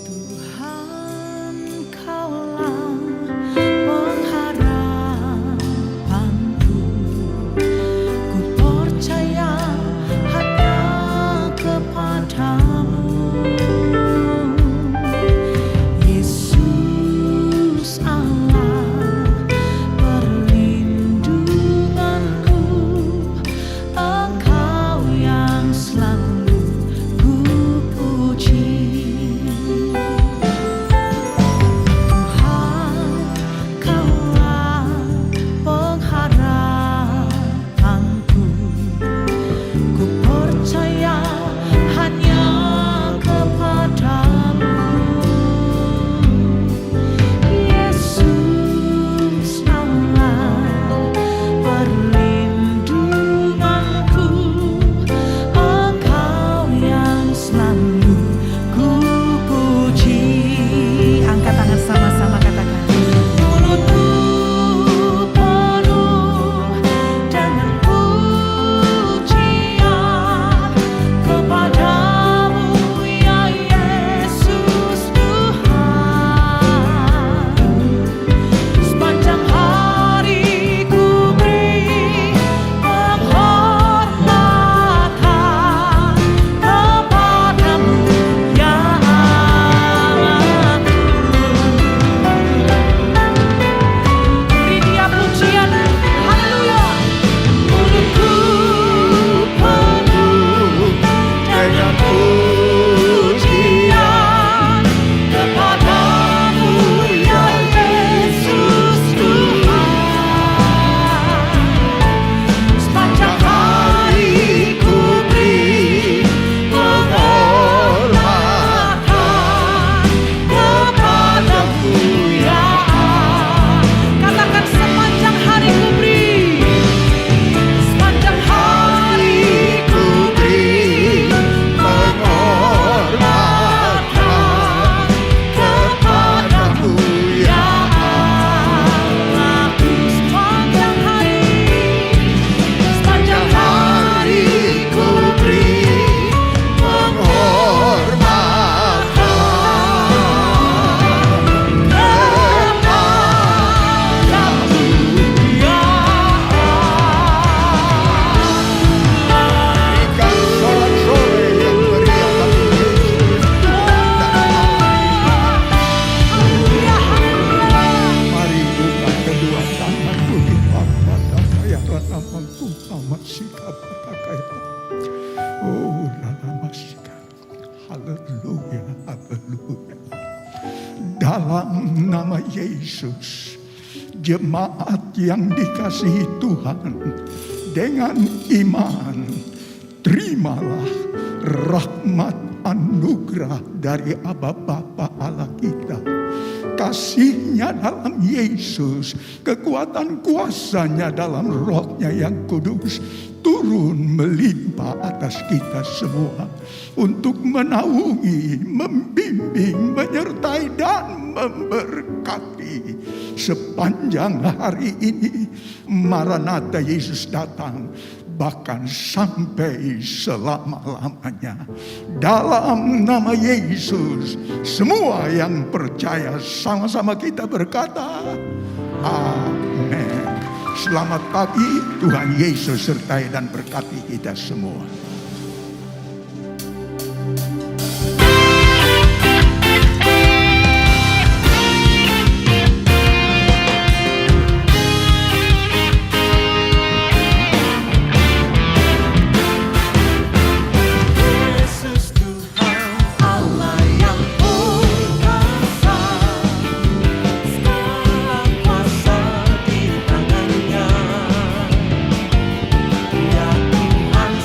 Tuhan, Kaulah pengharapanku. Ku percaya hanya kepadamu. Yesus Allah perlindunganku. Engkau yang selalu ku Ranamaku Amasika Patakaita. Oh Ranamasika. Haleluya, haleluya. Dalam nama Yesus, jemaat yang dikasihi Tuhan, dengan iman terimalah rahmat anugerah dari Aba Bapa Allah kita. Kasihnya dalam Yesus, kekuatan kuasanya dalam Rohnya yang kudus turun melimpah atas kita semua untuk menaungi, membimbing, menyertai dan memberkati sepanjang hari ini. Maranatha, Yesus datang, bahkan sampai selama-lamanya. Dalam nama Yesus, semua yang percaya sama-sama kita berkata, amin. Selamat pagi, Tuhan Yesus sertai dan berkati kita semua.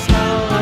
Segala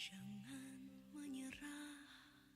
Jangan menyerah.